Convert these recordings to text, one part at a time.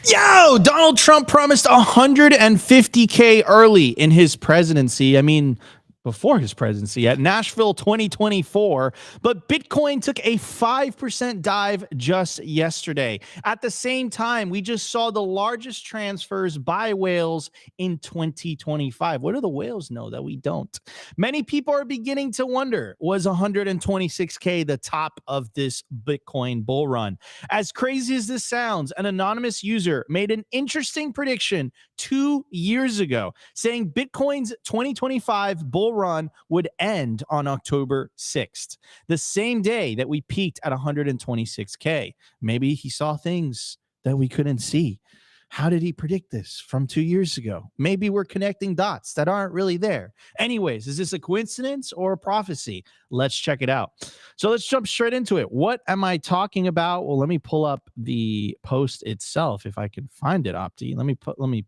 Yo, Donald Trump promised 150K early in his presidency. I mean, before his presidency at Nashville 2024, but Bitcoin took a 5% dive just yesterday. At the same time, we just saw the largest transfers by whales in 2025. What do the whales know that we don't? Many people are beginning to wonder, was 126K the top of this Bitcoin bull run? As crazy as this sounds, an anonymous user made an interesting prediction 2 years ago, saying Bitcoin's 2025 bull run would end on October 6th, the same day that we peaked at 126K. Maybe he saw things that we couldn't see. How did he predict this from 2 years ago? Maybe we're connecting dots that aren't really there. Anyways, is this a coincidence or a prophecy? Let's check it out. So let's jump straight into it. What am I talking about? Well, let me pull up the post itself if I can find it, Opti. Let me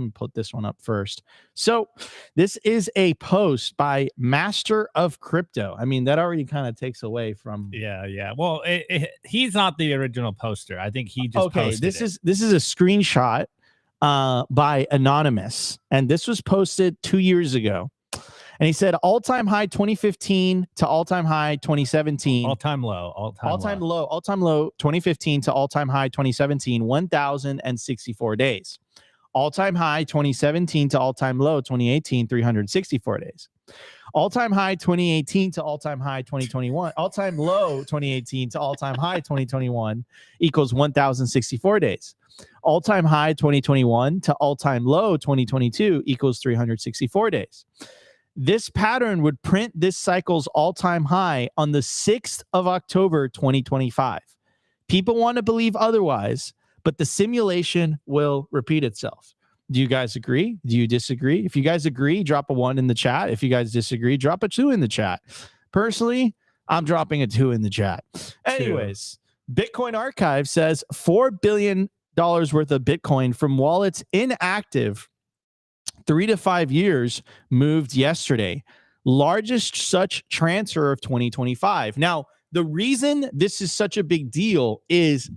put this one up first. So this is a post by Master of Crypto. I mean, that already kind of takes away from. Yeah. Well, he's not the original poster. I think he just posted this is a screenshot by Anonymous, and this was posted 2 years ago. And he said all-time high 2015 to all-time high 2017. All-time low 2015 to all-time high 2017, 1,064 days. All-time high 2017 to all-time low 2018, 364 days. All-time high 2018 to all-time high 2021. All-time low 2018 to all-time high 2021 equals 1,064 days. All-time high 2021 to all-time low 2022 equals 364 days. This pattern would print this cycle's all-time high on the 6th of October 2025. People want to believe otherwise, but the simulation will repeat itself. Do you guys agree? Do you disagree? If you guys agree, drop a 1 in the chat. If you guys disagree, drop a 2 in the chat. Personally, I'm dropping a 2 in the chat. Anyways, Bitcoin Archive says $4 billion worth of Bitcoin from wallets inactive 3 to 5 years moved yesterday. Largest such transfer of 2025. Now, the reason this is such a big deal is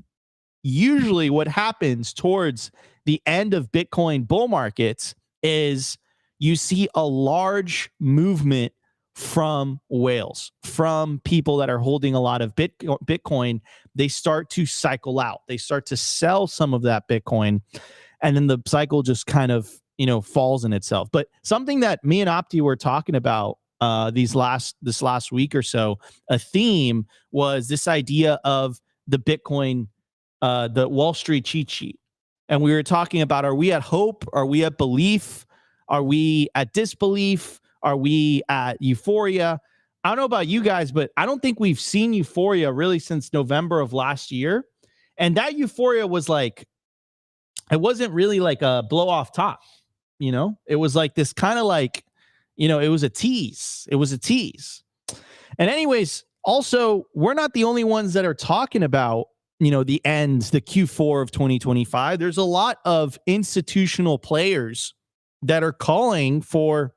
usually what happens towards the end of Bitcoin bull markets is you see a large movement from whales, from people that are holding a lot of Bitcoin. They start to cycle out. They start to sell some of that Bitcoin, and then the cycle just kind of, falls in itself. But something that me and Opti were talking about this last week or so, a theme was this idea of the Bitcoin, the Wall Street cheat sheet. And we were talking about, are we at hope? Are we at belief? Are we at disbelief? Are we at euphoria? I don't know about you guys, but I don't think we've seen euphoria really since November of last year. And that euphoria was like, it wasn't really like a blow off top. It was like this kind of like, it was a tease. It was a tease. And anyways, also, we're not the only ones that are talking about, the Q4 of 2025. There's a lot of institutional players that are calling for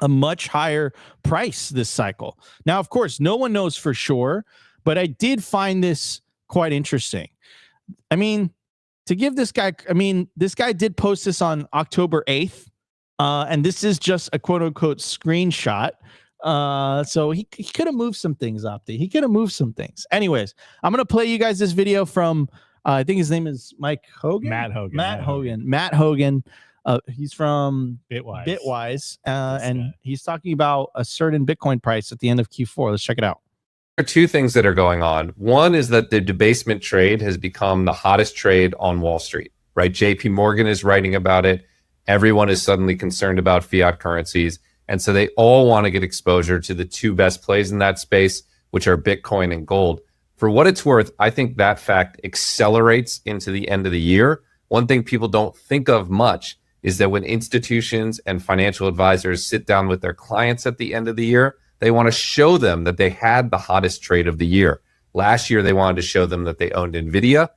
a much higher price this cycle. Now, of course, no one knows for sure, but I did find this quite interesting. I mean, to give this guy, this guy did post this on October 8th, and this is just a quote-unquote screenshot. So he could have moved some things, Opti. He could have moved some things. Anyways, I'm going to play you guys this video from, I think his name is Matt Hogan. He's from Bitwise. And he's talking about a certain Bitcoin price at the end of Q4. Let's check it out. There are two things that are going on. One is that the debasement trade has become the hottest trade on Wall Street, right? JP Morgan is writing about it. Everyone is suddenly concerned about fiat currencies. And so they all want to get exposure to the two best plays in that space, which are Bitcoin and gold. For what it's worth, I think that fact accelerates into the end of the year. One thing people don't think of much is that when institutions and financial advisors sit down with their clients at the end of the year, they want to show them that they had the hottest trade of the year. Last year, they wanted to show them that they owned NVIDIA.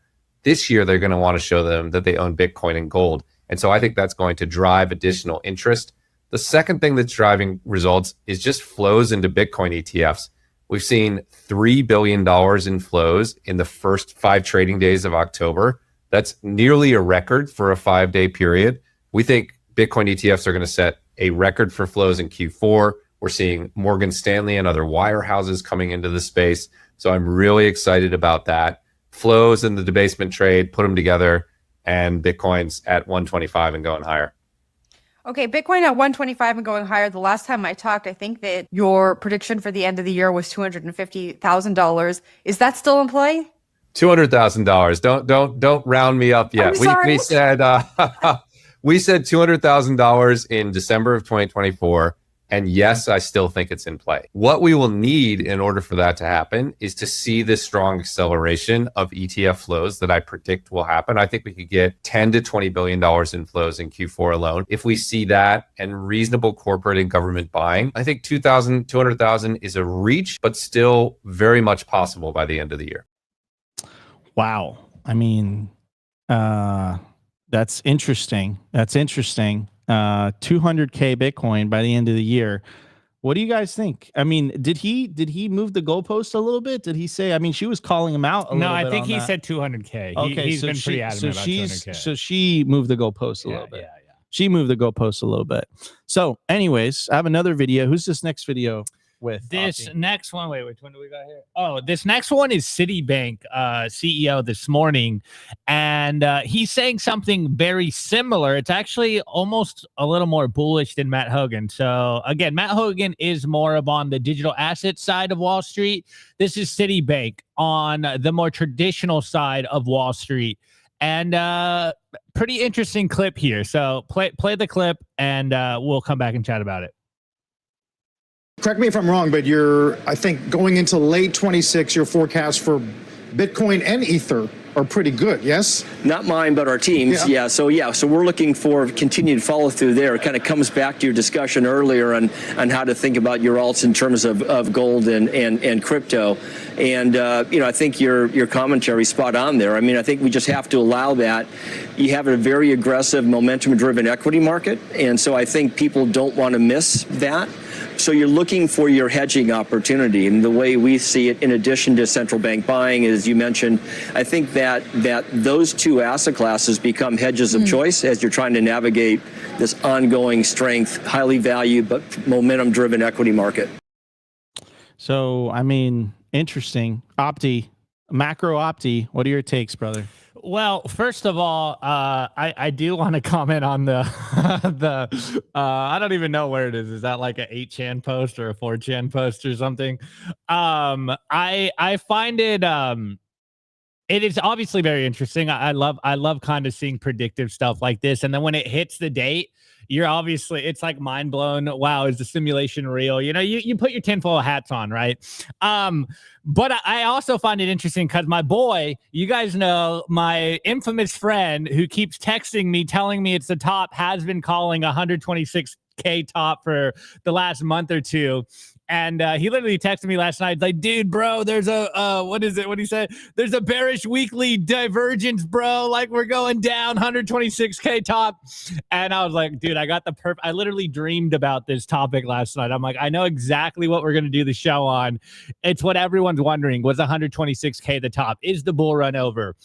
This year, they're going to want to show them that they own Bitcoin and gold. And so I think that's going to drive additional interest. The second thing that's driving results is just flows into Bitcoin ETFs. We've seen $3 billion in flows in the first 5 trading days of October. That's nearly a record for a 5-day period. We think Bitcoin ETFs are going to set a record for flows in Q4. We're seeing Morgan Stanley and other wirehouses coming into the space. So I'm really excited about that. Flows in the debasement trade, put them together, and Bitcoin's at 125 and going higher. Okay, Bitcoin at 125 and going higher. The last time I talked, I think that your prediction for the end of the year was $250,000. Is that still in play? $200,000. Don't round me up yet. We said we said $200,000 in December of 2024. And yes, I still think it's in play. What we will need in order for that to happen is to see this strong acceleration of ETF flows that I predict will happen. I think we could get $10 to $20 billion in flows in Q4 alone. If we see that and reasonable corporate and government buying, I think 200,000 is a reach, but still very much possible by the end of the year. Wow. I mean, that's interesting. 200K Bitcoin by the end of the year. What do you guys think? I mean, did he move the goalpost a little bit? Did he say? I mean, she was calling him out a little bit. No, I think he that. said 200K. Okay, he's been pretty adamant about 200K. So she moved the goalpost a little bit. Yeah. She moved the goalpost a little bit. So, anyways, I have another video. Who's this next video with? This next one, wait, which one do we got here? Oh, this next one is Citibank CEO this morning, and he's saying something very similar. It's actually almost a little more bullish than Matt Hogan. So again, Matt Hogan is more of on the digital asset side of Wall Street. This is Citibank on the more traditional side of Wall Street. And pretty interesting clip here. So play the clip, and we'll come back and chat about it. Correct me if I'm wrong, but I think going into late 26, your forecast for Bitcoin and Ether are pretty good, yes? Not mine, but our team's. Yeah. So we're looking for continued follow through there. It kind of comes back to your discussion earlier on how to think about your alts in terms of gold and crypto. And I think your commentary is spot on there. I mean, I think we just have to allow that. You have a very aggressive momentum-driven equity market, and so I think people don't want to miss that. So you're looking for your hedging opportunity, and the way we see it, in addition to central bank buying, as you mentioned, I think that those two asset classes become hedges of choice as you're trying to navigate this ongoing strength, highly valued but momentum-driven equity market. So, I mean, interesting. Macro Opti, what are your takes, brother? Well, first of all, I do want to comment on the I don't even know where it is. Is that like an 8chan post or a 4chan post or something? I find it it is obviously very interesting. I love kind of seeing predictive stuff like this, and then when it hits the date, you're obviously, it's like mind blown. Wow, is the simulation real? You know, you put your tinfoil hats on, right? But I also find it interesting because my boy, you guys know, my infamous friend who keeps texting me, telling me it's the top, has been calling 126K top for the last month or two. And he literally texted me last night, like, dude, bro, there's a, what is it? What he said? There's a bearish weekly divergence, bro. Like, we're going down 126K top. And I was like, dude, I got I literally dreamed about this topic last night. I'm like, I know exactly what we're going to do the show on. It's what everyone's wondering. Was 126K the top? Is the bull run over?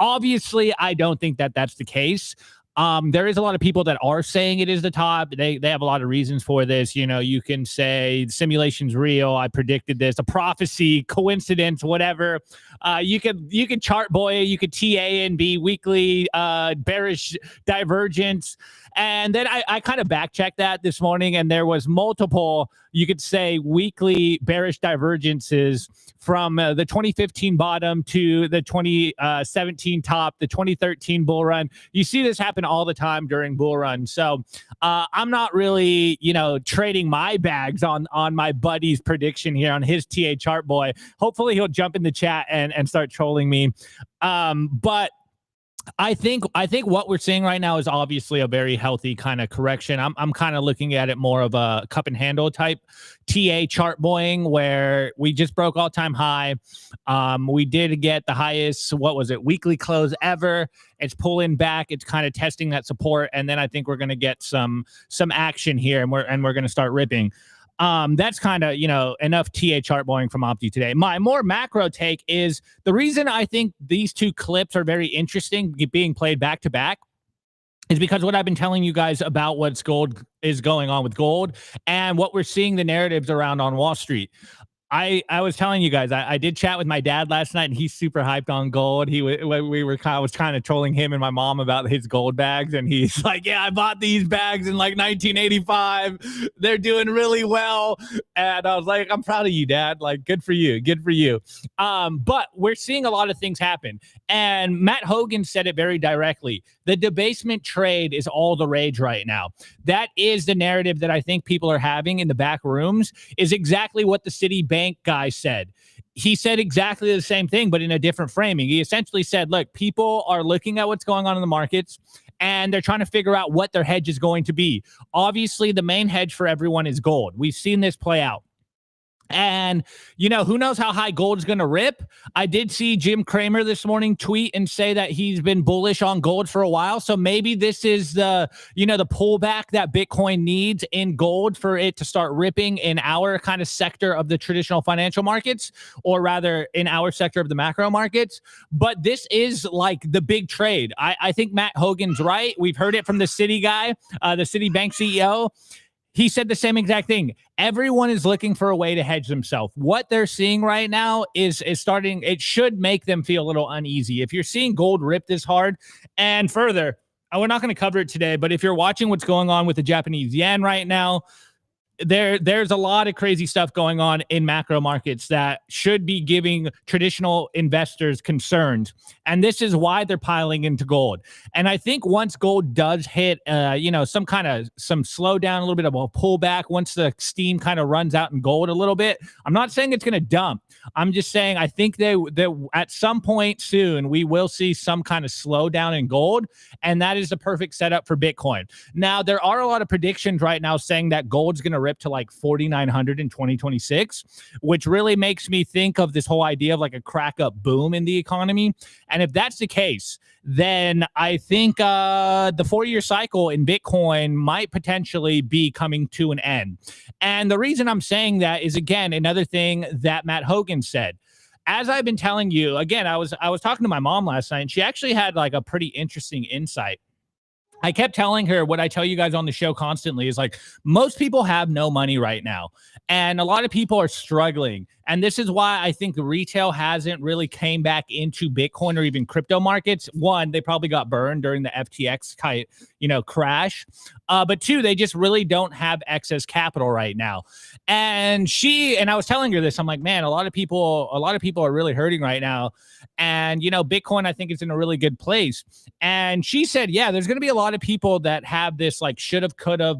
Obviously, I don't think that that's the case. There is a lot of people that are saying it is the top. They have a lot of reasons for this. You know, you can say simulation's real. I predicted this, a prophecy, coincidence, whatever. You could chart boy, you could TA and be weekly bearish divergence. And then I kind of back-checked that this morning, and there was multiple, you could say, weekly bearish divergences from the 2015 bottom to the 2017 top, the 2013 bull run. You see this happen all the time during bull run. So I'm not really, trading my bags on my buddy's prediction here on his TA chart boy. Hopefully he'll jump in the chat and start trolling me. But I think what we're seeing right now is obviously a very healthy kind of correction. I'm kind of looking at it more of a cup and handle type TA chart boying, where we just broke all-time high. We did get the highest, weekly close ever. It's pulling back. It's kind of testing that support, and then I think we're going to get some action here, and we're going to start ripping. That's kind of, enough TA chart boring from Opti today. My more macro take is the reason I think these two clips are very interesting being played back to back is because what I've been telling you guys about what's going on with gold and what we're seeing the narratives around on Wall Street. I was telling you guys, I did chat with my dad last night, and he's super hyped on gold. I was kind of trolling him and my mom about his gold bags, and he's like, "Yeah, I bought these bags in like 1985. They're doing really well." And I was like, "I'm proud of you, Dad. Like, good for you, good for you." But we're seeing a lot of things happen, and Matt Hogan said it very directly. The debasement trade is all the rage right now. That is the narrative that I think people are having in the back rooms. Is exactly what the Citibank guy said. He said exactly the same thing, but in a different framing. He essentially said, look, people are looking at what's going on in the markets, and they're trying to figure out what their hedge is going to be. Obviously, the main hedge for everyone is gold. We've seen this play out. And, who knows how high gold is going to rip? I did see Jim Cramer this morning tweet and say that he's been bullish on gold for a while. So maybe this is the pullback that Bitcoin needs in gold for it to start ripping in our kind of sector of the traditional financial markets, or rather in our sector of the macro markets. But this is like the big trade. I think Matt Hogan's right. We've heard it from the Citi guy, the Citibank CEO. He said the same exact thing. Everyone is looking for a way to hedge themselves. What they're seeing right now is starting, it should make them feel a little uneasy. If you're seeing gold rip this hard, and further, we're not going to cover it today, but if you're watching what's going on with the Japanese yen right now, there's a lot of crazy stuff going on in macro markets that should be giving traditional investors concerns. And this is why they're piling into gold. And I think once gold does hit, some slowdown, a little bit of a pullback, once the steam kind of runs out in gold a little bit, I'm not saying it's going to dump. I'm just saying I think that at some point soon, we will see some kind of slowdown in gold. And that is the perfect setup for Bitcoin. Now, there are a lot of predictions right now saying that gold's going to rip to like 4,900 in 2026, which really makes me think of this whole idea of like a crack up boom in the economy. And if that's the case, then I think the 4-year cycle in Bitcoin might potentially be coming to an end. And the reason I'm saying that is, again, another thing that Matt Hogan said. As I've been telling you, again, I was talking to my mom last night, and she actually had like a pretty interesting insight. I kept telling her what I tell you guys on the show constantly is like, most people have no money right now. And a lot of people are struggling. And this is why I think the retail hasn't really came back into Bitcoin or even crypto markets. One, they probably got burned during the FTX crash. But two, they just really don't have excess capital right now. And I was telling her this, I'm like, man, a lot of people are really hurting right now. And, Bitcoin, I think, is in a really good place. And she said, yeah, there's going to be a lot of people that have this like should have, could have,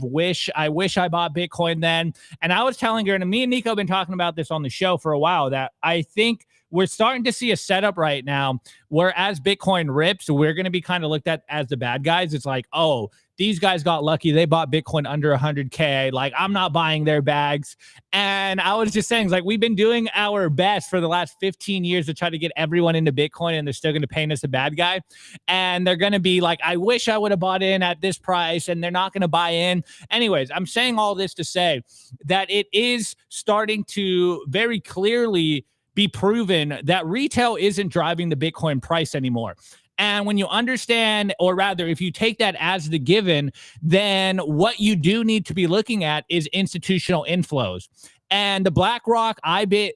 I wish I bought Bitcoin then. And I was telling her, and me and Nico have been talking about this on the show for a while, that I think we're starting to see a setup right now where as Bitcoin rips, we're going to be kind of looked at as the bad guys. It's like, oh, these guys got lucky. They bought Bitcoin under 100K. Like, I'm not buying their bags. And I was just saying, like, we've been doing our best for the last 15 years to try to get everyone into Bitcoin, and they're still going to paint us a bad guy. And they're going to be like, I wish I would have bought in at this price, and they're not going to buy in. Anyways, I'm saying all this to say that it is starting to very clearly be proven that retail isn't driving the Bitcoin price anymore. And when you understand, or rather, if you take that as the given, then what you do need to be looking at is institutional inflows. And the BlackRock IBIT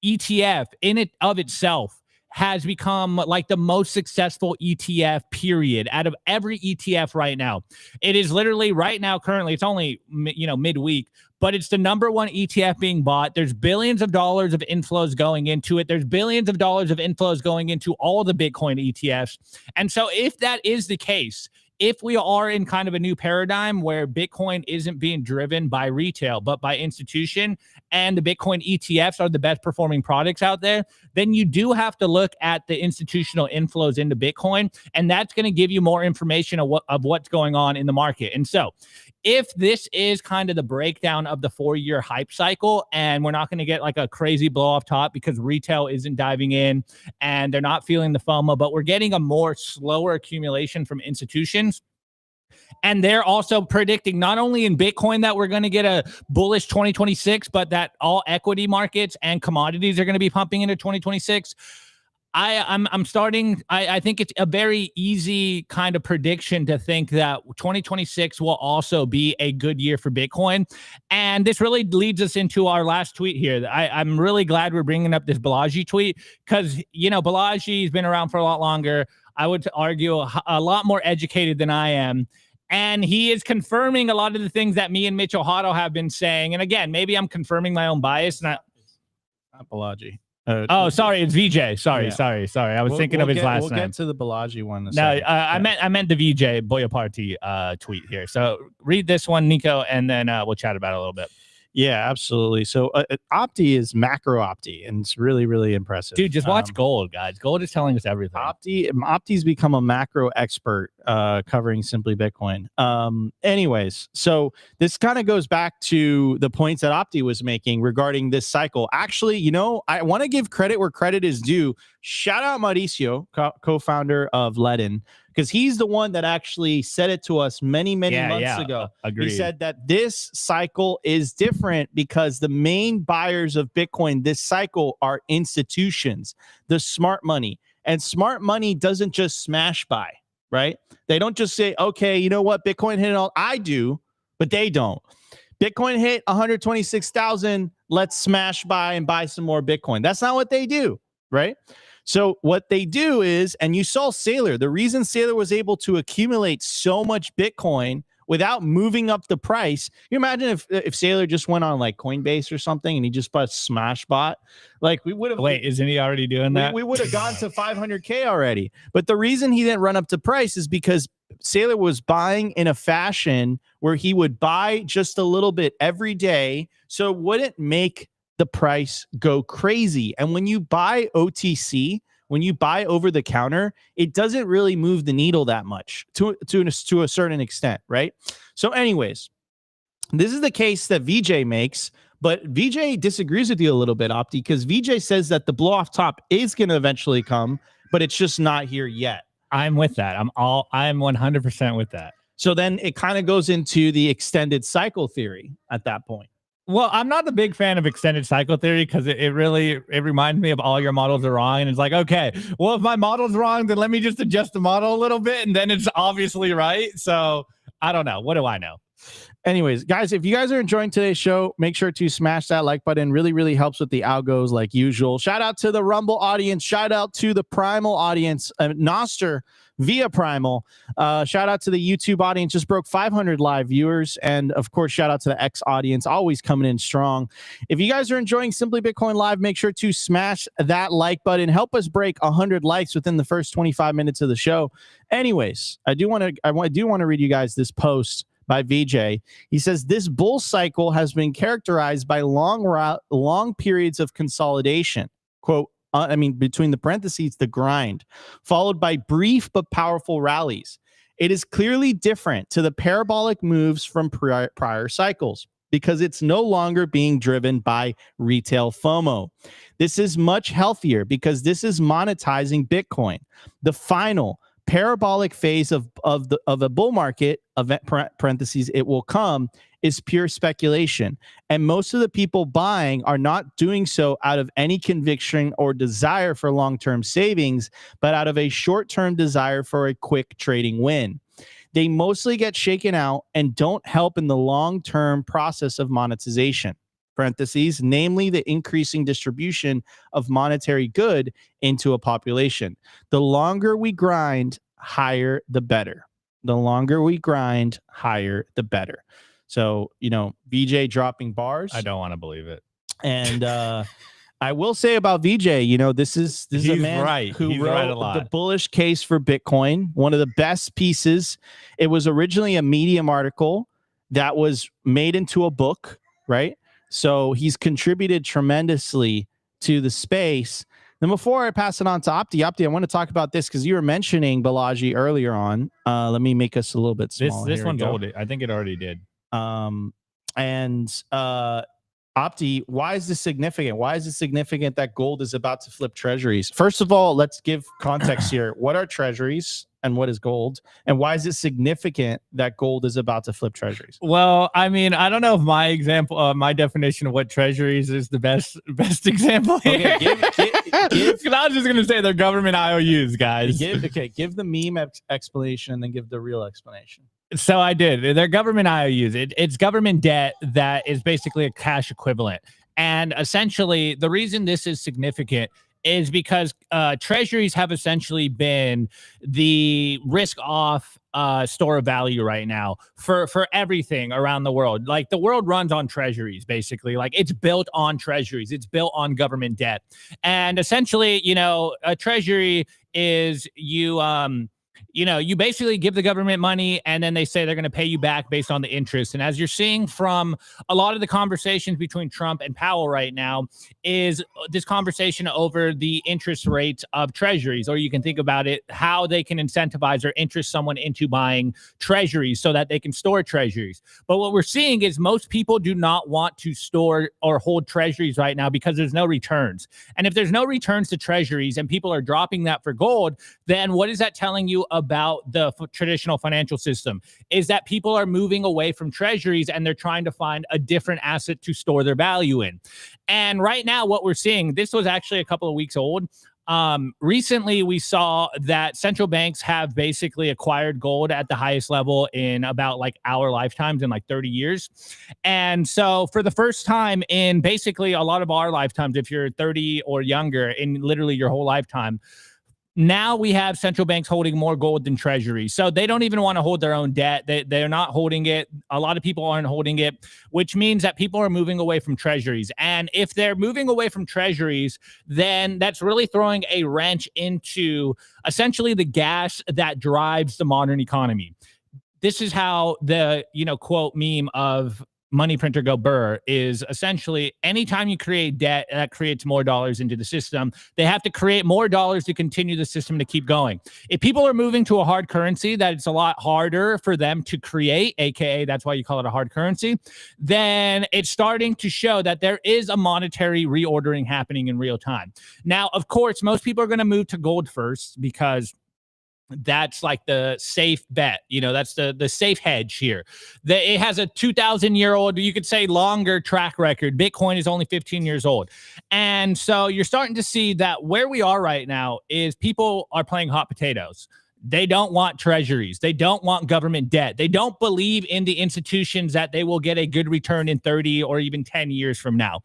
ETF in it of itself has become like the most successful ETF period out of every ETF right now. It is literally right now, currently, it's only, midweek, but it's the number one ETF being bought. There's billions of dollars of inflows going into it. There's billions of dollars of inflows going into all the Bitcoin ETFs. And so if that is the case, if we are in kind of a new paradigm where Bitcoin isn't being driven by retail, but by institution, and the Bitcoin ETFs are the best performing products out there, then you do have to look at the institutional inflows into Bitcoin. And that's going to give you more information of what's going on in the market. And so if this is kind of the breakdown of the 4-year hype cycle, and we're not going to get like a crazy blow off top because retail isn't diving in and they're not feeling the FOMO, but we're getting a more slower accumulation from institutions, And they're also predicting not only in Bitcoin that we're going to get a bullish 2026, but that all equity markets and commodities are going to be pumping into 2026. I think it's a very easy kind of prediction to think that 2026 will also be a good year for Bitcoin. And this really leads us into our last tweet here. I'm really glad we're bringing up this Balaji tweet because, you know, Balaji's been around for a lot longer. I would argue a lot more educated than I am. And he is confirming a lot of the things that me and Mitchell Hotto have been saying. And again, maybe I'm confirming my own bias. Not Balaji. Sorry, it's VJ. Sorry. I was thinking of his last name. We'll get to the Balaji one. I meant the VJ Boyaparty tweet here. So read this one, Nico, and then we'll chat about it a little bit. Yeah, absolutely. So Opti is macro Opti, and it's really, really impressive. Dude, just watch gold, guys. Gold is telling us everything. Opti's become a macro expert covering Simply Bitcoin. Anyways, so this kind of goes back to the points that Opti was making regarding this cycle. Actually, you know, I want to give credit where credit is due. Shout out Mauricio, co-founder of Ledin, because he's the one that actually said it to us many months ago. Agreed. He said that this cycle is different because the main buyers of Bitcoin this cycle are institutions, the smart money. And smart money doesn't just smash buy, right? They don't just say, okay, you know what, Bitcoin hit all. I do, but they don't. Bitcoin hit 126,000. Let's smash buy and buy some more Bitcoin. That's not what they do, right? So what they do is, and you saw Saylor, the reason Saylor was able to accumulate so much Bitcoin without moving up the price. You imagine if Saylor just went on like Coinbase or something and he just bought Smash bot, like we would have. Wait, isn't he already doing that? We would have gone to 500K already. But the reason he didn't run up to price is because Saylor was buying in a fashion where he would buy just a little bit every day, so it wouldn't make the price go crazy. And when you buy OTC, when you buy over the counter, it doesn't really move the needle that much to a certain extent, right? So anyways, this is the case that VJ makes, but VJ disagrees with you a little bit, Opti, because VJ says that the blow off top is going to eventually come, but it's just not here yet. I'm with that. I'm 100% with that. So then it kind of goes into the extended cycle theory at that point. Well, I'm not a big fan of extended cycle theory because it reminds me of all your models are wrong. And it's like, okay, well, if my model's wrong, then let me just adjust the model a little bit. And then it's obviously right. So I don't know. What do I know? Anyways, guys, if you guys are enjoying today's show, make sure to smash that like button. Really, really helps with the algos like usual. Shout out to the Rumble audience. Shout out to the Primal audience. Nostr via Primal. Shout out to the YouTube audience. Just broke 500 live viewers. And of course, shout out to the X audience. Always coming in strong. If you guys are enjoying Simply Bitcoin Live, make sure to smash that like button. Help us break 100 likes within the first 25 minutes of the show. Anyways, I do want to read you guys this post by VJ. He says, this bull cycle has been characterized by long periods of consolidation. Quote, between the parentheses, the grind, followed by brief but powerful rallies. It is clearly different to the parabolic moves from prior cycles because it's no longer being driven by retail FOMO. This is much healthier because this is monetizing Bitcoin. The final parabolic phase of a bull market, parentheses, it will come, is pure speculation. And most of the people buying are not doing so out of any conviction or desire for long-term savings, but out of a short-term desire for a quick trading win. They mostly get shaken out and don't help in the long-term process of monetization. Parentheses, namely the increasing distribution of monetary good into a population. The longer we grind, higher the better. The longer we grind, higher the better. So, you know, VJ dropping bars. I don't want to believe it. And I will say about VJ, you know, this is a man who wrote the bullish case for Bitcoin, one of the best pieces. It was originally a Medium article that was made into a book, right? So he's contributed tremendously to the space. Then before I pass it on to Opti, I want to talk about this because you were mentioning Balaji earlier on. Let me make us a little bit smaller. This one's old. I think it already did. Opti, why is this significant? Why is it significant that gold is about to flip treasuries? First of all, let's give context here. What are treasuries and what is gold? And why is it significant that gold is about to flip treasuries? Well, I mean, I don't know if my example, my definition of what treasuries is the best example here. Okay, Because I was just going to say they're government IOUs, guys. Give the meme explanation and then give the real explanation. So I did. They're government IOUs. It's government debt that is basically a cash equivalent. And essentially, the reason this is significant is because treasuries have essentially been the risk-off store of value right now for everything around the world. Like, the world runs on treasuries, basically. Like, it's built on treasuries. It's built on government debt. And essentially, you know, a treasury is you basically give the government money and then they say they're going to pay you back based on the interest. And as you're seeing from a lot of the conversations between Trump and Powell right now is this conversation over the interest rates of treasuries, or you can think about it, how they can incentivize or interest someone into buying treasuries so that they can store treasuries. But what we're seeing is most people do not want to store or hold treasuries right now because there's no returns. And if there's no returns to treasuries and people are dropping that for gold, then what is that telling you about the traditional financial system? Is that people are moving away from treasuries and they're trying to find a different asset to store their value in. And right now what we're seeing, this was actually a couple of weeks old. Recently we saw that central banks have basically acquired gold at the highest level in about like our lifetimes, in like 30 years. And so for the first time in basically a lot of our lifetimes, if you're 30 or younger, in literally your whole lifetime, now we have central banks holding more gold than treasuries. So they don't even want to hold their own debt. They're not holding it. A lot of people aren't holding it, which means that people are moving away from treasuries. And if they're moving away from treasuries, then that's really throwing a wrench into essentially the gas that drives the modern economy. This is how the, quote meme of money printer go burr is essentially anytime you create debt, that creates more dollars into the system. They have to create more dollars to continue the system to keep going. If people are moving to a hard currency that it's a lot harder for them to create, aka that's why you call it a hard currency, then it's starting to show that there is a monetary reordering happening in real time. Now, of course, most people are going to move to gold first because that's like the safe bet. That's the safe hedge here. It has a 2,000-year-old, you could say longer track record. Bitcoin is only 15 years old. And so you're starting to see that where we are right now is people are playing hot potatoes. They don't want treasuries. They don't want government debt. They don't believe in the institutions that they will get a good return in 30 or even 10 years from now.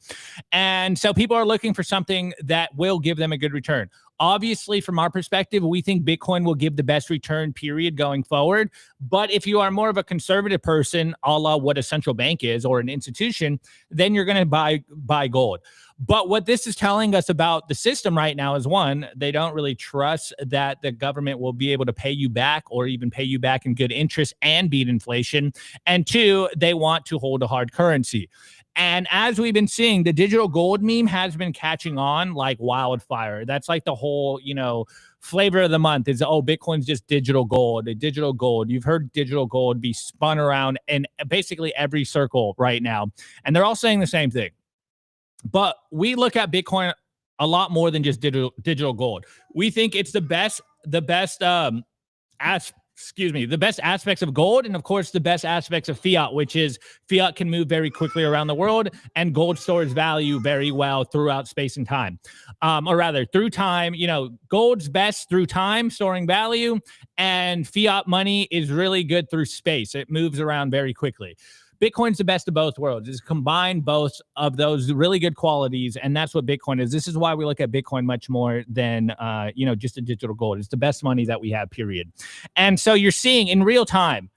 And so people are looking for something that will give them a good return. Obviously, from our perspective, we think Bitcoin will give the best return period going forward. But if you are more of a conservative person, a la what a central bank is or an institution, then you're going to buy gold. But what this is telling us about the system right now is, one, they don't really trust that the government will be able to pay you back or even pay you back in good interest and beat inflation. And two, they want to hold a hard currency. And as we've been seeing, the digital gold meme has been catching on like wildfire. That's like the whole, flavor of the month is, Bitcoin's just digital gold. Digital gold. You've heard digital gold be spun around in basically every circle right now. And they're all saying the same thing. But we look at Bitcoin a lot more than just digital gold. We think it's the best aspects of gold, and of course the best aspects of fiat, which is fiat can move very quickly around the world, and gold stores value very well throughout space and time, or rather through time. Gold's best through time, storing value, and fiat money is really good through space. It moves around very quickly. Bitcoin's the best of both worlds. It's combined both of those really good qualities, and that's what Bitcoin is. This is why we look at Bitcoin much more than, just a digital gold. It's the best money that we have, period. And so you're seeing in real time,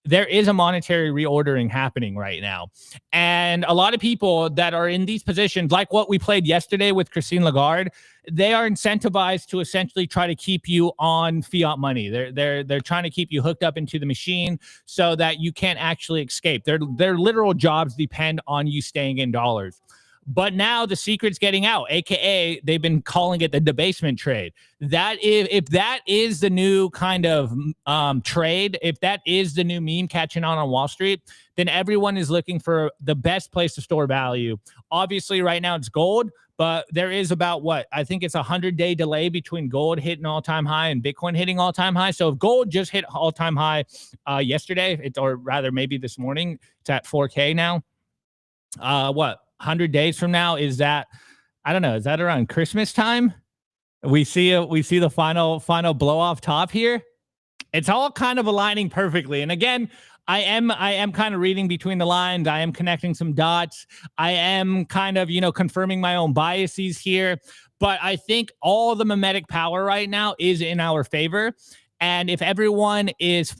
there is a monetary reordering happening right now. And a lot of people that are in these positions, like what we played yesterday with Christine Lagarde, they are incentivized to essentially try to keep you on fiat money. They're trying to keep you hooked up into the machine so that you can't actually escape. Their literal jobs depend on you staying in dollars. But now the secret's getting out, aka they've been calling it the debasement trade. That if that is the new kind of trade, if that is the new meme catching on Wall Street, then everyone is looking for the best place to store value. Obviously, right now it's gold, but there is about what I think it's 100-day delay between gold hitting all-time high and Bitcoin hitting all-time high. So if gold just hit all-time high yesterday, or rather maybe this morning, it's at 4K now. 100 days from now, is that, I don't know, is that around Christmas time? We see the final blow off top here. It's all kind of aligning perfectly. And again, I am kind of reading between the lines. I am connecting some dots. I am kind of, confirming my own biases here. But I think all the mimetic power right now is in our favor. And if everyone is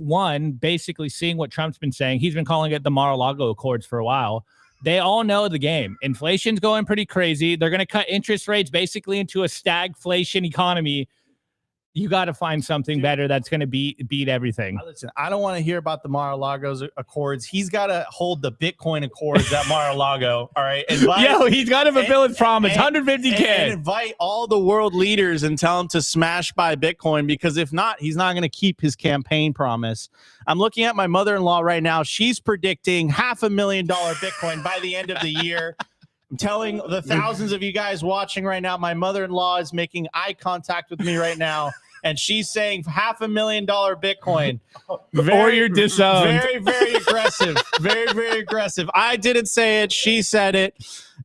basically seeing what Trump's been saying, he's been calling it the Mar-a-Lago Accords for a while. They all know the game. Inflation's going pretty crazy. They're going to cut interest rates basically into a stagflation economy. You got to find something better that's going to beat everything. Listen, I don't want to hear about the Mar-a-Lago Accords. He's got to hold the Bitcoin Accords at Mar-a-Lago. All right. He's got to fulfill his promise. 150K. And invite all the world leaders and tell them to smash buy Bitcoin, because if not, he's not going to keep his campaign promise. I'm looking at my mother-in-law right now. She's predicting $500,000 Bitcoin by the end of the year. I'm telling the thousands of you guys watching right now, my mother-in-law is making eye contact with me right now, and she's saying $500,000 Bitcoin. Or you're disowned. Very, very aggressive. Very, very aggressive. I didn't say it. She said it.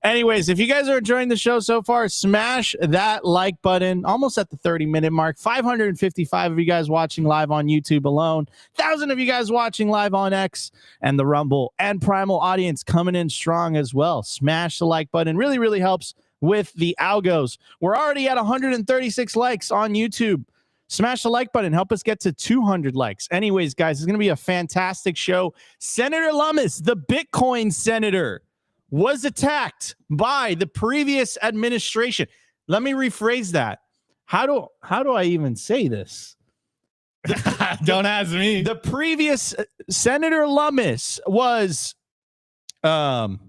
Anyways, if you guys are enjoying the show so far, smash that like button. Almost at the 30-minute mark. 555 of you guys watching live on YouTube alone. 1,000 of you guys watching live on X and the Rumble and Primal audience coming in strong as well. Smash the like button. Really, really helps with the algos. We're already at 136 likes on YouTube. Smash the like button. Help us get to 200 likes. Anyways, guys, it's going to be a fantastic show. Senator Lummis, the Bitcoin senator, was attacked by the previous administration. Let me rephrase that. How do I even say this? Don't ask me. The previous Senator Lummis was targeted.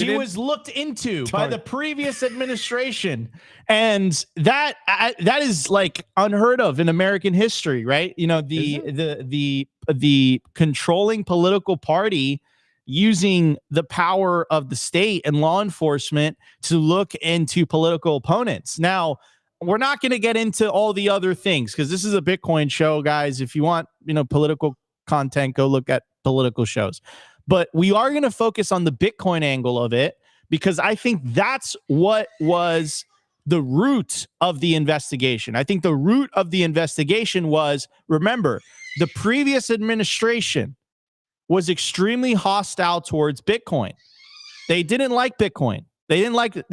She was looked into by the previous administration, and that is like unheard of in American history, right? The controlling political party using the power of the state and law enforcement to look into political opponents. Now, we're not going to get into all the other things because this is a Bitcoin show, guys. If you want, political content, go look at political shows. But we are going to focus on the Bitcoin angle of it, because I think that's what was the root of the investigation. I think the root of the investigation was, remember, the previous administration was extremely hostile towards Bitcoin. They didn't like Bitcoin. They didn't like it.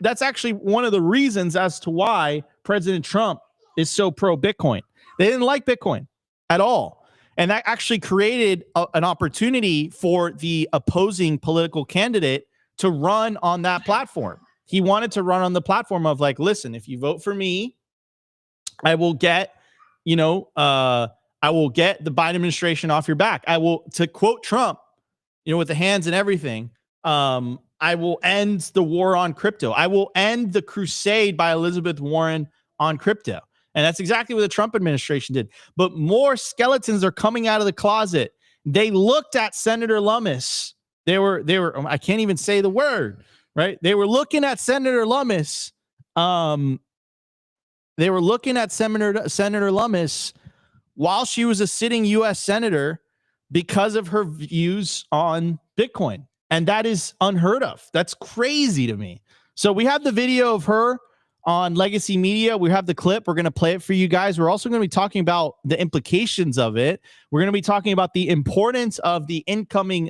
That's actually one of the reasons as to why President Trump is so pro Bitcoin. They didn't like Bitcoin at all. And that actually created an opportunity for the opposing political candidate to run on that platform. He wanted to run on the platform of like, listen, if you vote for me, I will get, I will get the Biden administration off your back. I will, to quote Trump, with the hands and everything, I will end the war on crypto. I will end the crusade by Elizabeth Warren on crypto. And that's exactly what the Trump administration did. But more skeletons are coming out of the closet. They looked at Senator Lummis. They were, I can't even say the word, right? They were looking at Senator Lummis. They were looking at Senator Lummis while she was a sitting U.S. senator because of her views on Bitcoin. And that is unheard of. That's crazy to me. So we have the video of her on Legacy Media. We have the clip. We're going to play it for you guys. We're also going to be talking about the implications of it. We're going to be talking about the importance of the upcoming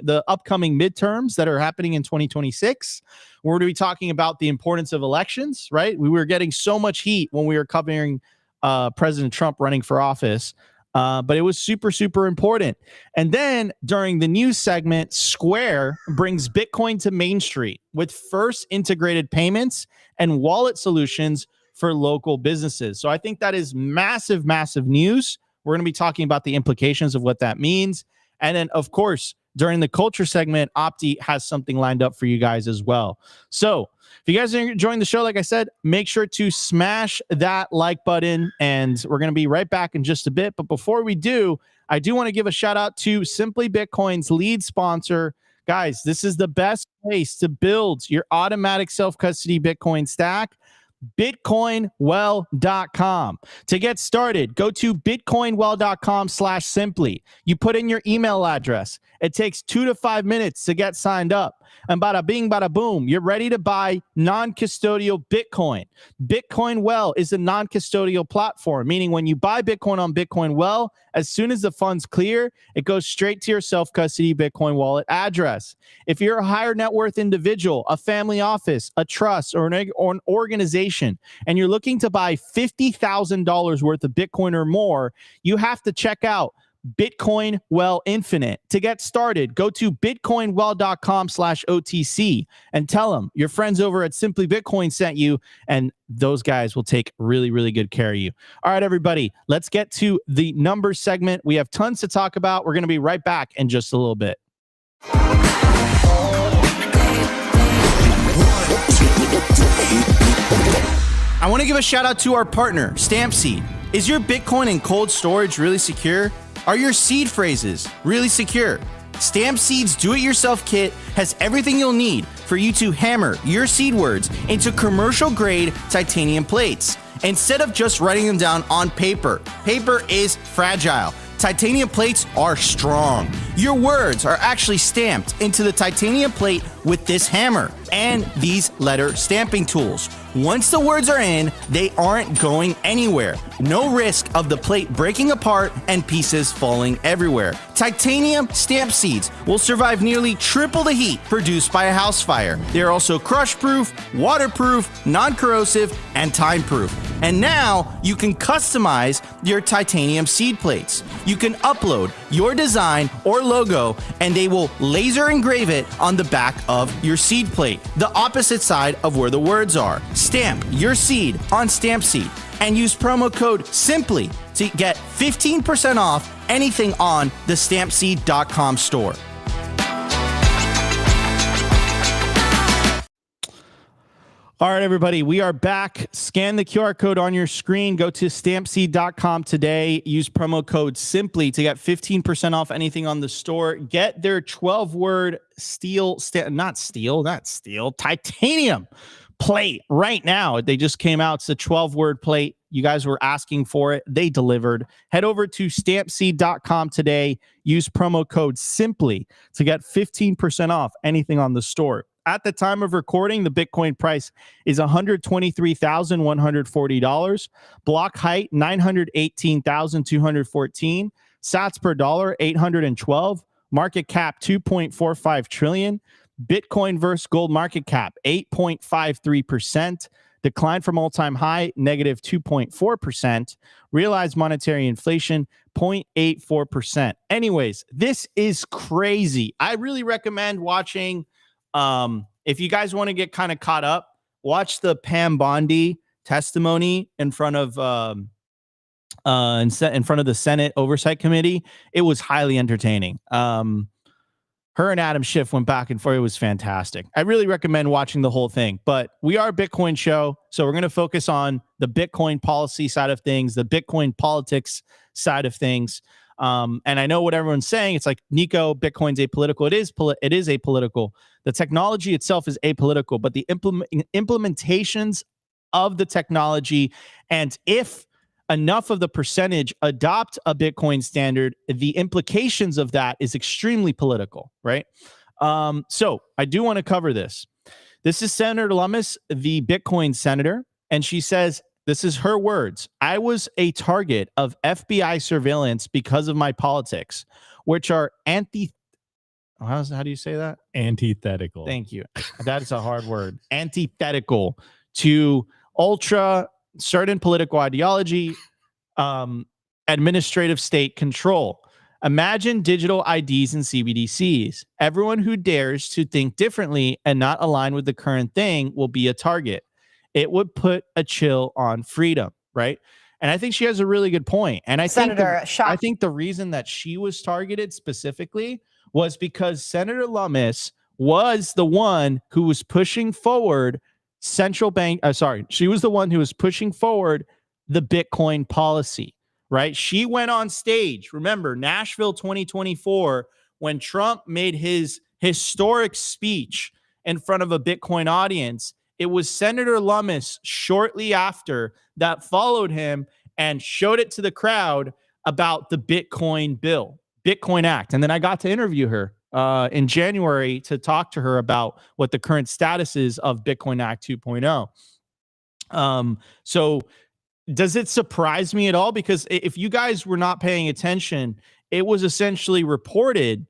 midterms that are happening in 2026. We're going to be talking about the importance of elections, right? We were getting so much heat when we were covering President Trump running for office. But it was super, super important. And then during the news segment, Square brings Bitcoin to Main Street with first integrated payments and wallet solutions for local businesses. So I think that is massive, massive news. We're going to be talking about the implications of what that means. And then, of course, during the culture segment, Opti has something lined up for you guys as well. So if you guys are enjoying the show, like I said, make sure to smash that like button, and we're going to be right back in just a bit. But before we do, I do want to give a shout out to Simply Bitcoin's lead sponsor. Guys, this is the best place to build your automatic self-custody Bitcoin stack. bitcoinwell.com. To get started, go to bitcoinwell.com/simply. You put in your email address. It takes 2 to 5 minutes to get signed up. And bada bing, bada boom, you're ready to buy non-custodial Bitcoin. Bitcoin Well is a non-custodial platform, meaning when you buy Bitcoin on Bitcoin Well, as soon as the funds clear, it goes straight to your self-custody Bitcoin wallet address. If you're a higher net worth individual, a family office, a trust, or an organization, and you're looking to buy $50,000 worth of Bitcoin or more, you have to check out Bitcoin Well Infinite. To get started, go to bitcoinwell.com/OTC and tell them your friends over at Simply Bitcoin sent you, and those guys will take really, really good care of you. All right, everybody, let's get to the numbers segment. We have tons to talk about. We're going to be right back in just a little bit. I want to give a shout out to our partner, StampSeed. Is your Bitcoin in cold storage really secure? Are your seed phrases really secure? StampSeed's do-it-yourself kit has everything you'll need for you to hammer your seed words into commercial-grade titanium plates. Instead of just writing them down on paper, paper is fragile. Titanium plates are strong. Your words are actually stamped into the titanium plate with this hammer and these letter stamping tools. Once the words are in, they aren't going anywhere. No risk of the plate breaking apart and pieces falling everywhere. Titanium stamp seeds will survive nearly triple the heat produced by a house fire. They are also crush-proof, waterproof, non-corrosive, and time-proof. And now you can customize your titanium seed plates. You can upload your design or logo, and they will laser engrave it on the back of your seed plate, the opposite side of where the words are. Stamp your seed on StampSeed and use promo code SIMPLY to get 15% off anything on the stampseed.com store. All right, everybody, we are back. Scan the QR code on your screen. Go to stampseed.com today. Use promo code SIMPLY to get 15% off anything on the store. Get their 12-word titanium plate right now. They just came out. It's a 12-word plate. You guys were asking for it. They delivered. Head over to stampseed.com today. Use promo code SIMPLY to get 15% off anything on the store. At the time of recording, the Bitcoin price is $123,140. Block height, 918,214. Sats per dollar, 812. Market cap, 2.45 trillion. Bitcoin versus gold market cap, 8.53%. Decline from all-time high, negative 2.4%. Realized monetary inflation, 0.84%. Anyways, this is crazy. I really recommend watching... if you guys want to get kind of caught up, watch the Pam Bondi testimony in front of in front of the Senate Oversight Committee. It was highly entertaining. Her and Adam Schiff went back and forth. It was fantastic. I really recommend watching the whole thing. But we are a Bitcoin show, so we're going to focus on the Bitcoin policy side of things, the Bitcoin politics side of things. And I know what everyone's saying. It's like, Nico, Bitcoin's apolitical. It is apolitical. The technology itself is apolitical, but the implementations of the technology, and if enough of the percentage adopt a Bitcoin standard, the implications of that is extremely political, right? So I do want to cover this. This is Senator Lummis, the Bitcoin senator, and she says, this is her words: I was a target of FBI surveillance because of my politics, which are how do you say that? Antithetical. Thank you. That is a hard word. Antithetical to ultra certain political ideology, administrative state control. Imagine digital IDs and CBDCs. Everyone who dares to think differently and not align with the current thing will be a target. It would put a chill on freedom, right? And I think she has a really good point. And I think the reason that she was targeted specifically was because Senator Lummis was the one who was pushing forward she was the one who was pushing forward the Bitcoin policy, right? She went on stage. Remember, Nashville 2024, when Trump made his historic speech in front of a Bitcoin audience, it was Senator Lummis shortly after that followed him and showed it to the crowd about the Bitcoin bill, Bitcoin Act. And then I got to interview her in January to talk to her about what the current status is of Bitcoin Act 2.0. So does it surprise me at all? Because if you guys were not paying attention, it was essentially reported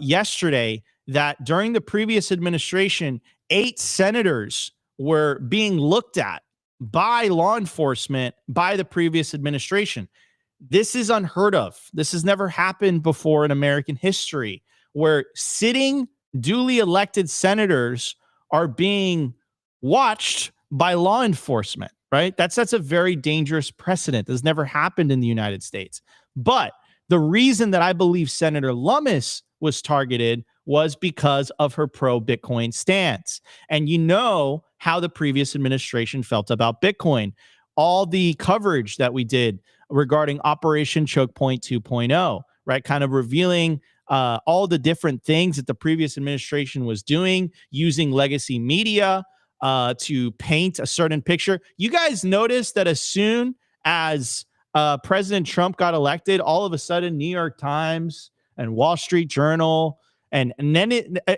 yesterday that during the previous administration, 8 senators were being looked at by law enforcement by the previous administration. This is unheard of. This has never happened before in American history, where sitting duly elected senators are being watched by law enforcement, right? That sets a very dangerous precedent. This has never happened in the United States. But the reason that I believe Senator Lummis was targeted was because of her pro-Bitcoin stance. And you know how the previous administration felt about Bitcoin. All the coverage that we did regarding Operation Choke Point 2.0, right? Kind of revealing all the different things that the previous administration was doing, using legacy media to paint a certain picture. You guys noticed that as soon as President Trump got elected, all of a sudden New York Times and Wall Street Journal, and then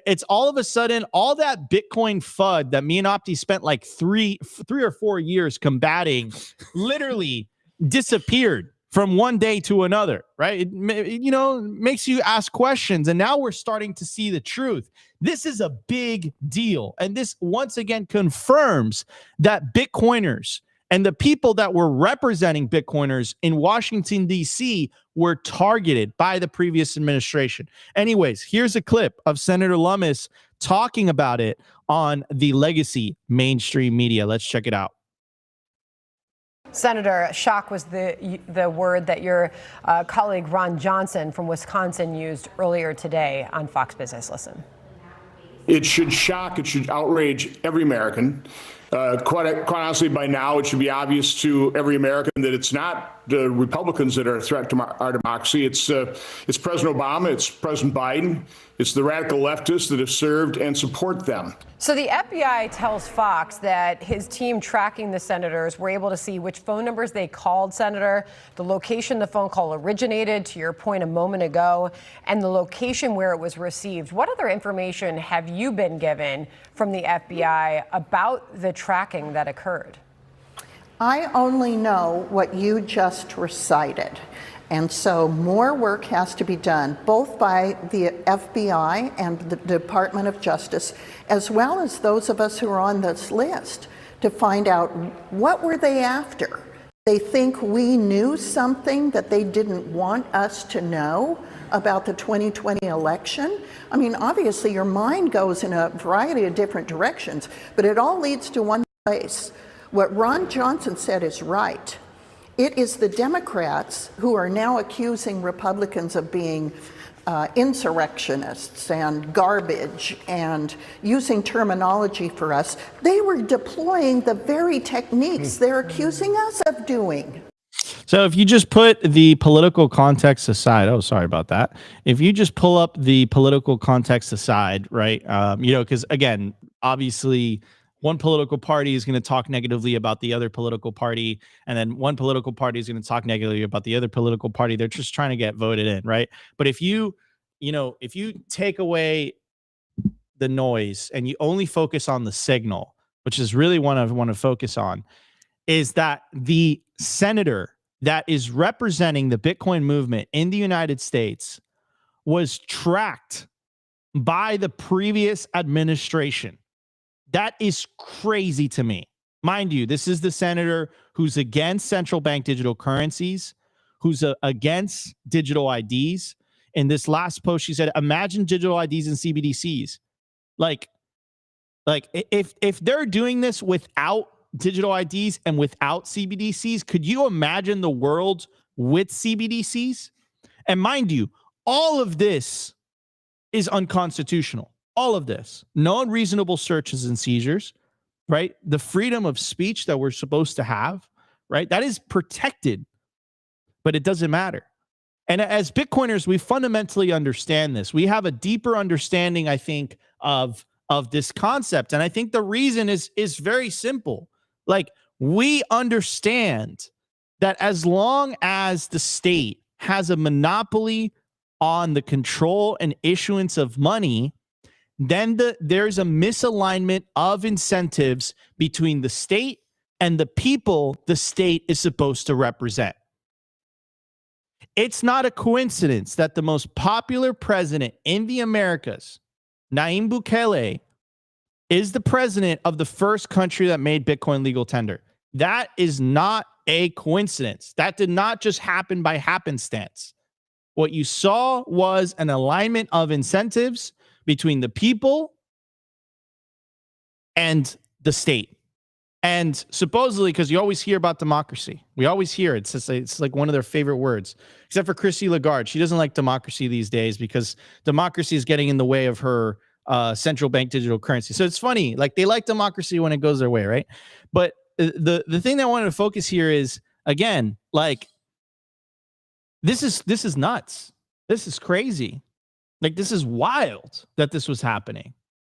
it's all of a sudden all that Bitcoin FUD that me and Opti spent like three or 4 years combating literally disappeared from one day to another, right? It makes you ask questions. And now we're starting to see the truth. This is a big deal. And this once again confirms that Bitcoiners and the people that were representing Bitcoiners in Washington, D.C. were targeted by the previous administration. Anyways, here's a clip of Senator Lummis talking about it on the legacy mainstream media. Let's check it out. Senator, shock was the word that your colleague Ron Johnson from Wisconsin used earlier today on Fox Business. Listen. It should shock, it should outrage every American. Quite honestly, by now, it should be obvious to every American that it's not the Republicans that are a threat to our democracy. It's President Obama, it's President Biden, it's the radical leftists that have served and support them. So the FBI tells Fox that his team tracking the senators were able to see which phone numbers they called, Senator, the location the phone call originated, to your point a moment ago, and the location where it was received. What other information have you been given from the FBI about the tracking that occurred? I only know what you just recited. And so more work has to be done, both by the FBI and the Department of Justice, as well as those of us who are on this list, to find out what were they after. They think we knew something that they didn't want us to know about the 2020 election. I mean, obviously your mind goes in a variety of different directions, but it all leads to one place. What Ron Johnson said is right. It is the Democrats who are now accusing Republicans of being insurrectionists and garbage and using terminology for us. They were deploying the very techniques they're accusing us of doing. So if you just put the political context aside, oh, sorry about that. If you just pull up the political context aside, right, because again, obviously, one political party is going to talk negatively about the other political party, and then one political party is going to talk negatively about the other political party. They're just trying to get voted in, right? But if you take away the noise and you only focus on the signal, which is really what I want to focus on, is that the senator that is representing the Bitcoin movement in the United States was tracked by the previous administration. That is crazy to me. Mind you, this is the senator who's against central bank digital currencies, who's against digital IDs. In this last post, she said, imagine digital IDs and CBDCs. Like if they're doing this without digital IDs and without CBDCs, could you imagine the world with CBDCs? And mind you, all of this is unconstitutional. All of this. No unreasonable searches and seizures, right? The freedom of speech that we're supposed to have, right? That is protected, but it doesn't matter. And as Bitcoiners, we fundamentally understand this. We have a deeper understanding, I think, of this concept. And I think the reason is very simple. Like, we understand that as long as the state has a monopoly on the control and issuance of money, then there's a misalignment of incentives between the state and the people the state is supposed to represent. It's not a coincidence that the most popular president in the Americas, Nayib Bukele, is the president of the first country that made Bitcoin legal tender. That is not a coincidence. That did not just happen by happenstance. What you saw was an alignment of incentives between the people and the state. And supposedly, because you always hear about democracy. We always hear it. It's like one of their favorite words, except for Christine Lagarde. She doesn't like democracy these days because democracy is getting in the way of her central bank digital currency. So it's funny. Like, they like democracy when it goes their way, right? But the thing that I wanted to focus here is, again, like, this is nuts. This is crazy. Like, this is wild that this was happening.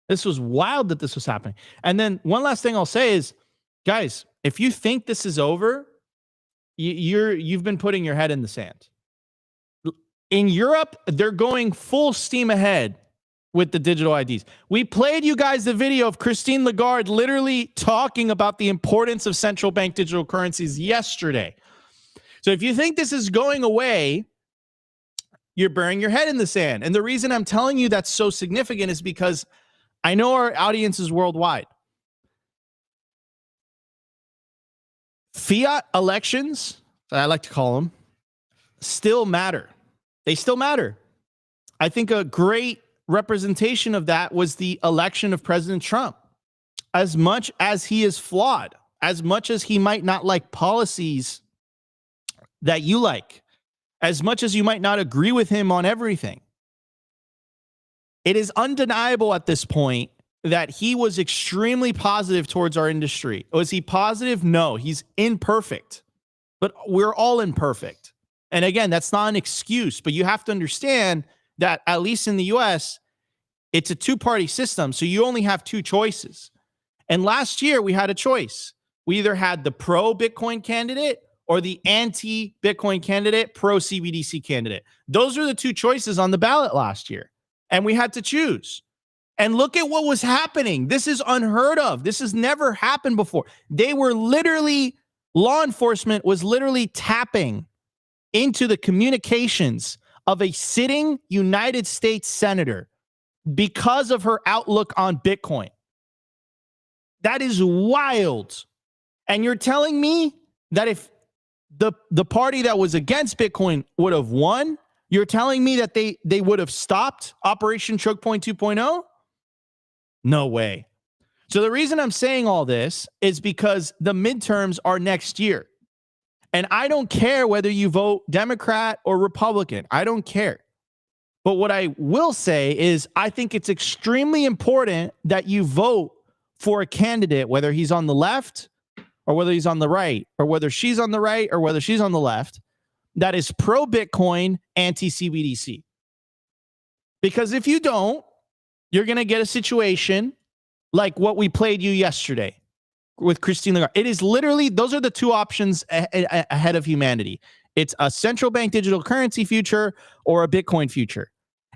This was wild that this was happening. And then one last thing I'll say is, guys, if you think this is over, you've been putting your head in the sand. In Europe, they're going full steam ahead with the digital IDs. We played you guys the video of Christine Lagarde literally talking about the importance of central bank digital currencies yesterday. So if you think this is going away, you're burying your head in the sand. And the reason I'm telling you that's so significant is because I know our audience is worldwide. Fiat elections, I like to call them, still matter. They still matter. I think a great representation of that was the election of President Trump. As much as he is flawed, as much as he might not like policies that you like, as much as you might not agree with him on everything, it is undeniable at this point that he was extremely positive towards our industry. Was he positive? No, he's imperfect, but we're all imperfect. And again, that's not an excuse, but you have to understand that at least in the US, it's a two-party system. So you only have two choices. And last year we had a choice. We either had the pro-Bitcoin candidate or the anti-Bitcoin candidate, pro-CBDC candidate. Those are the two choices on the ballot last year. And we had to choose. And look at what was happening. This is unheard of. This has never happened before. They were literally, law enforcement was literally tapping into the communications of a sitting United States senator because of her outlook on Bitcoin. That is wild. And you're telling me that if the party that was against Bitcoin would have won, you're telling me that they would have stopped Operation Choke Point 2.0? No way. So the reason I'm saying all this is because the midterms are next year. And I don't care whether you vote Democrat or Republican. I don't care. But what I will say is I think it's extremely important that you vote for a candidate, whether he's on the left or whether he's on the right, or whether she's on the right or whether she's on the left, that is pro-Bitcoin, anti-CBDC. Because if you don't, you're going to get a situation like what we played you yesterday with Christine Lagarde. It is literally, those are the two options ahead of humanity. It's a central bank digital currency future or a Bitcoin future.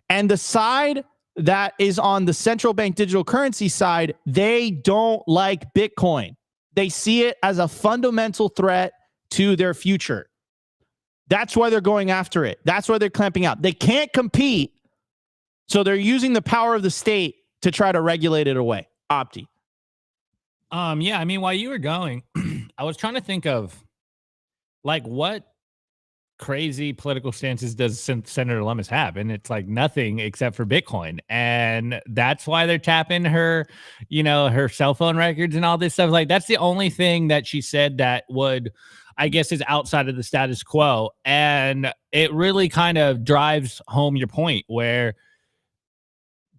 And the side that is on the central bank digital currency side, they don't like Bitcoin. They see it as a fundamental threat to their future. That's why they're going after it. That's why they're clamping out. They can't compete, so they're using the power of the state to try to regulate it away. Opti. Yeah, I mean, while you were going, I was trying to think of, like, what crazy political stances does Senator Lummis have? And it's like nothing except for Bitcoin. And that's why they're tapping her, you know, her cell phone records and all this stuff. Like, that's the only thing that she said that would, I guess, is outside of the status quo. And it really kind of drives home your point where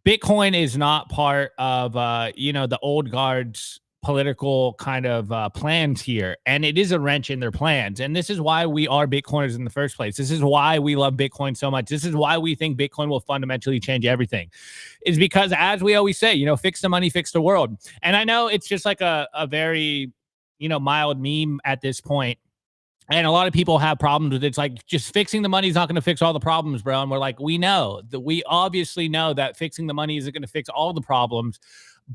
Bitcoin is not part of the old guard's political kind of plans here, and it is a wrench in their plans. And this is why we are Bitcoiners in the first place. This is why we love Bitcoin so much. This is why we think Bitcoin will fundamentally change everything, is because, as we always say, fix the money, fix the world. And I know it's just like a very mild meme at this point, and a lot of people have problems with it. It's like, just fixing the money is not going to fix all the problems, bro. And we're like, we obviously know that fixing the money isn't going to fix all the problems.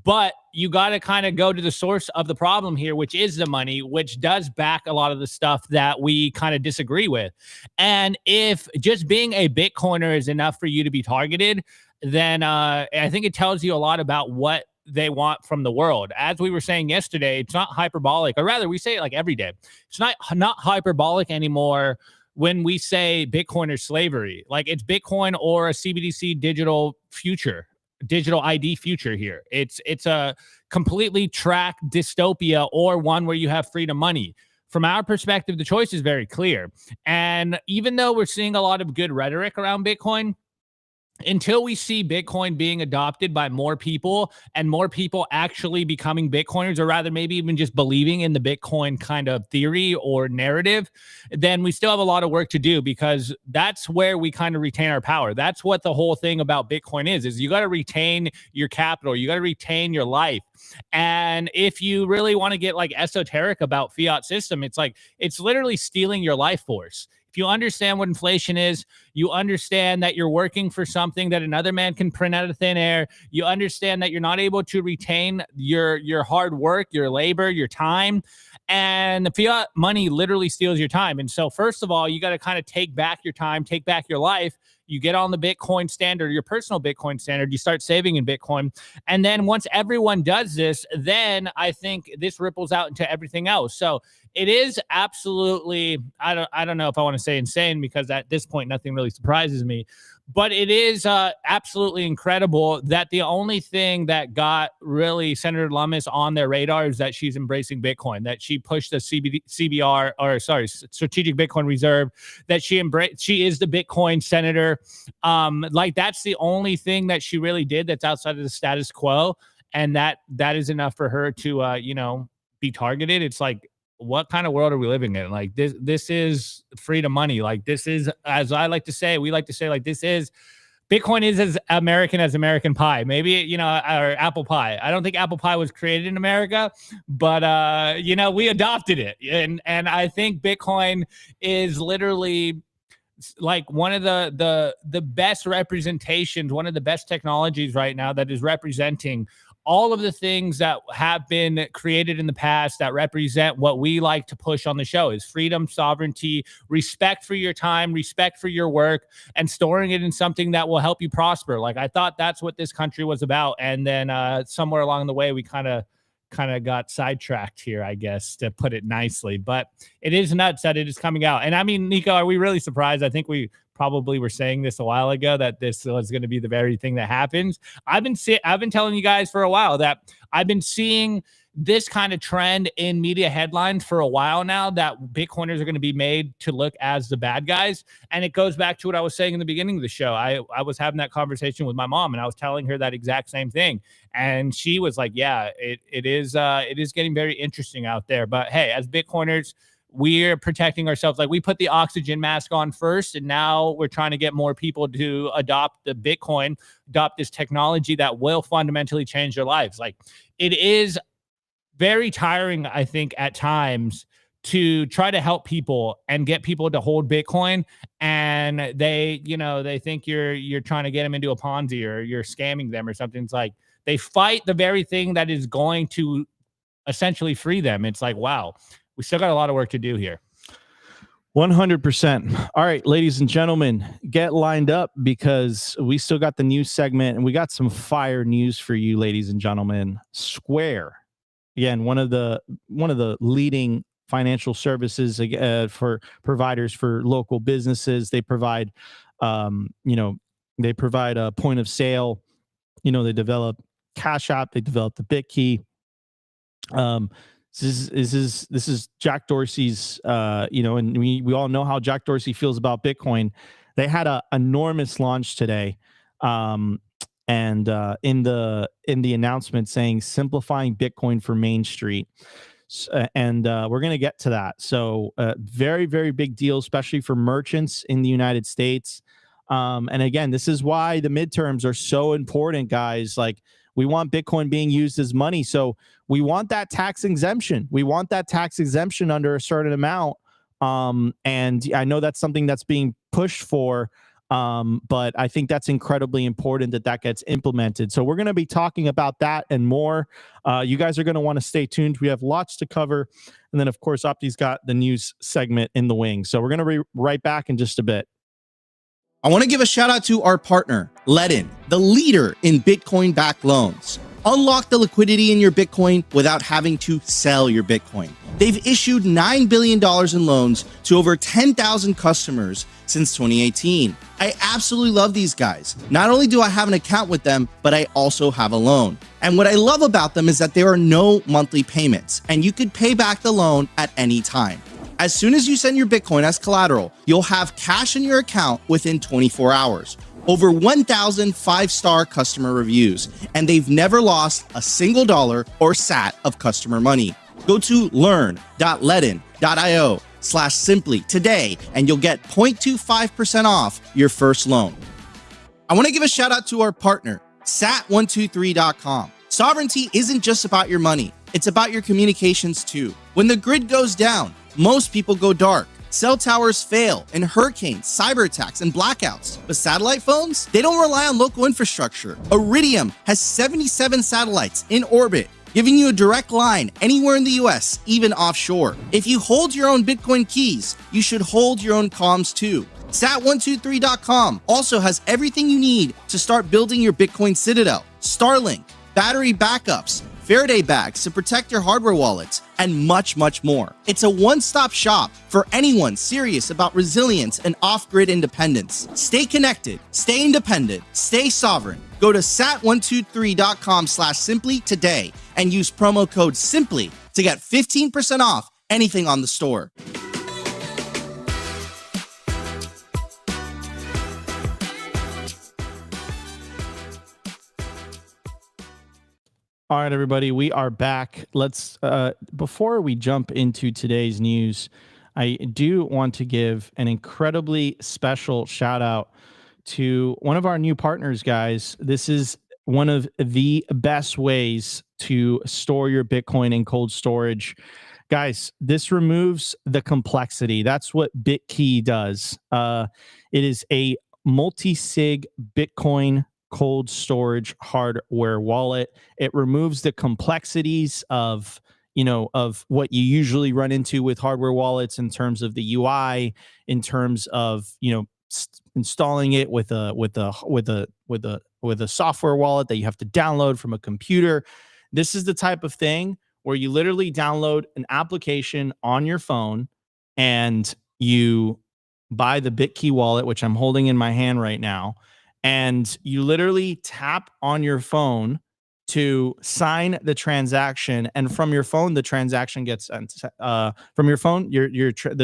But you got to kind of go to the source of the problem here, which is the money, which does back a lot of the stuff that we kind of disagree with. And if just being a Bitcoiner is enough for you to be targeted, then I think it tells you a lot about what they want from the world. As we were saying yesterday, it's not hyperbolic, or rather we say it like every day. It's not hyperbolic anymore when we say Bitcoin or slavery. Like, it's Bitcoin or a CBDC digital ID future here. It's a completely tracked dystopia, or one where you have freedom money. From our perspective, the choice is very clear. And even though we're seeing a lot of good rhetoric around Bitcoin, until we see Bitcoin being adopted by more people, and more people actually becoming Bitcoiners, or rather maybe even just believing in the Bitcoin kind of theory or narrative, then we still have a lot of work to do, because that's where we kind of retain our power. That's what the whole thing about Bitcoin is you got to retain your capital. You got to retain your life. And if you really want to get like esoteric about fiat system, it's like, it's literally stealing your life force. If you understand what inflation is, you understand that you're working for something that another man can print out of thin air. You understand that you're not able to retain your hard work, your labor, your time. And the fiat money literally steals your time. And so first of all, you got to kind of take back your time, take back your life. You get on the Bitcoin standard, your personal Bitcoin standard, you start saving in Bitcoin. And then once everyone does this, then I think this ripples out into everything else. So it is absolutely, I don't know if I want to say insane, because at this point, nothing really surprises me. But it is absolutely incredible that the only thing that got really Senator Lummis on their radar is that she's embracing Bitcoin, that she pushed the CBR, or sorry, Strategic Bitcoin Reserve, that she is the Bitcoin senator. Like, that's the only thing that she really did that's outside of the status quo. And that is enough for her to, be targeted. It's like, what kind of world are we living in? Like, this is freedom money. Like, this is, as we like to say, like, this is, Bitcoin is as American pie, maybe, or apple pie. I don't think apple pie was created in America, but, we adopted it. And I think Bitcoin is literally like one of the best representations, one of the best technologies right now that is representing all of the things that have been created in the past that represent what we like to push on the show, is freedom, sovereignty, respect for your time, respect for your work, and storing it in something that will help you prosper. Like, I thought that's what this country was about. And then somewhere along the way, we kind of got sidetracked here, I guess, to put it nicely. But it is nuts that it is coming out. And I mean, Nico, are we really surprised? I think we probably were saying this a while ago, that this was going to be the very thing that happens. I've been telling you guys for a while that I've been seeing this kind of trend in media headlines for a while now, that Bitcoiners are going to be made to look as the bad guys. And it goes back to what I was saying in the beginning of the show. I was having that conversation with my mom, and I was telling her that exact same thing. And she was like, yeah, it is getting very interesting out there. But hey, as Bitcoiners, we're protecting ourselves. Like, we put the oxygen mask on first, and now we're trying to get more people to adopt the Bitcoin, adopt this technology that will fundamentally change their lives. Like, it is very tiring, I think, at times, to try to help people and get people to hold Bitcoin, and they think you're trying to get them into a Ponzi, or you're scamming them or something. It's like, they fight the very thing that is going to essentially free them. It's like, wow, we still got a lot of work to do here. 100%. All right, ladies and gentlemen, get lined up, because we still got the news segment, and we got some fire news for you, ladies and gentlemen. Square, again, one of the leading financial services for providers for local businesses. They provide, they provide a point of sale. They develop Cash App. They develop the BitKey. This is Jack Dorsey's, and we all know how Jack Dorsey feels about Bitcoin. They had an enormous launch today. and in the announcement saying simplifying Bitcoin for Main Street. And we're going to get to that. So very, very big deal, especially for merchants in the United States. And again, this is why the midterms are so important, guys. Like, we want Bitcoin being used as money. So we want that tax exemption. We want that tax exemption under a certain amount. And I know that's something that's being pushed for. But I think that's incredibly important that gets implemented. So we're going to be talking about that and more. You guys are going to want to stay tuned. We have lots to cover. And then, of course, Opti's got the news segment in the wing. So we're going to be right back in just a bit. I want to give a shout out to our partner, Ledin, the leader in Bitcoin-backed loans. Unlock the liquidity in your Bitcoin without having to sell your Bitcoin. They've issued $9 billion in loans to over 10,000 customers since 2018. I absolutely love these guys. Not only do I have an account with them, but I also have a loan. And what I love about them is that there are no monthly payments, and you could pay back the loan at any time. As soon as you send your Bitcoin as collateral, you'll have cash in your account within 24 hours. Over 1,000 five-star customer reviews, and they've never lost a single dollar or sat of customer money. Go to learn.ledin.io/simply today, and you'll get 0.25% off your first loan. I want to give a shout out to our partner, sat123.com. Sovereignty isn't just about your money. It's about your communications too. When the grid goes down, most people go dark. Cell towers fail in hurricanes, cyber attacks, and blackouts. But satellite phones, they don't rely on local infrastructure. Iridium has 77 satellites in orbit, giving you a direct line anywhere in the US, even offshore. If you hold your own Bitcoin keys, you should hold your own comms too. Sat123.com also has everything you need to start building your Bitcoin citadel. Starlink, battery backups, Faraday bags to protect your hardware wallets, and much, much more. It's a one-stop shop for anyone serious about resilience and off-grid independence. Stay connected, stay independent, stay sovereign. Go to sat123.com/simply today and use promo code SIMPLY to get 15% off anything on the store. All right, everybody, we are back. Let's before we jump into today's news, I do want to give an incredibly special shout out to one of our new partners, guys. This is one of the best ways to store your Bitcoin in cold storage. Guys, this removes the complexity. That's what BitKey does. It is a multi-sig Bitcoin cold storage hardware wallet. It removes the complexities of what you usually run into with hardware wallets in terms of the UI, in terms of installing it with a software wallet that you have to download from a computer. This is the type of thing where you literally download an application on your phone and you buy the BitKey wallet, which I'm holding in my hand right now. And you literally tap on your phone to sign the transaction, and from your phone, the transaction gets the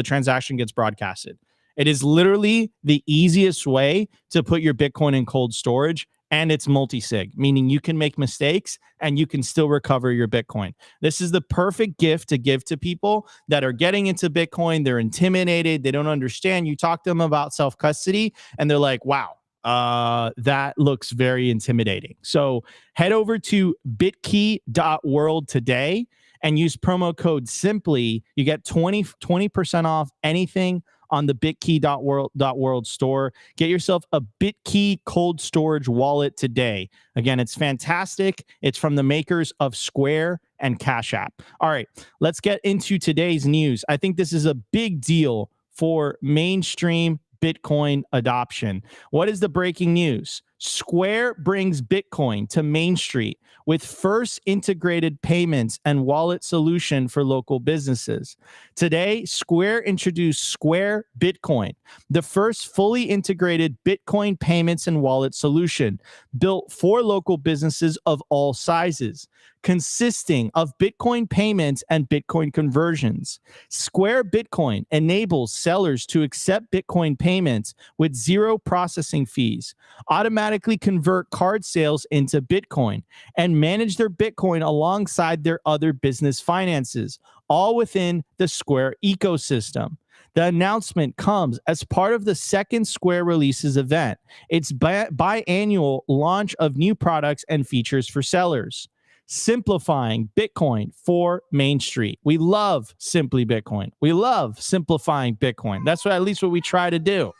transaction gets broadcasted. It is literally the easiest way to put your Bitcoin in cold storage, and it's multi-sig, meaning you can make mistakes and you can still recover your Bitcoin. This is the perfect gift to give to people that are getting into Bitcoin. They're intimidated. They don't understand. You talk to them about self-custody, and they're like, wow. That looks very intimidating. So head over to bitkey.world today and use promo code SIMPLY. You get 20% off anything on the bitkey.world store. Get yourself a BitKey cold storage wallet today. Again, it's fantastic. It's from the makers of Square and Cash App. All right, let's get into today's news. I think this is a big deal for mainstream Bitcoin adoption. What is the breaking news? Square brings Bitcoin to Main Street with first integrated payments and wallet solution for local businesses. Today, Square introduced Square Bitcoin, the first fully integrated Bitcoin payments and wallet solution built for local businesses of all sizes, consisting of Bitcoin payments and Bitcoin conversions. Square Bitcoin enables sellers to accept Bitcoin payments with zero processing fees, automatic automatically convert card sales into Bitcoin and manage their Bitcoin alongside their other business finances, all within the Square ecosystem. The announcement comes as part of the second Square Releases event, its biannual launch of new products and features for sellers. Simplifying Bitcoin for Main Street. We love Simply Bitcoin. We love simplifying Bitcoin. That's at least what we try to do.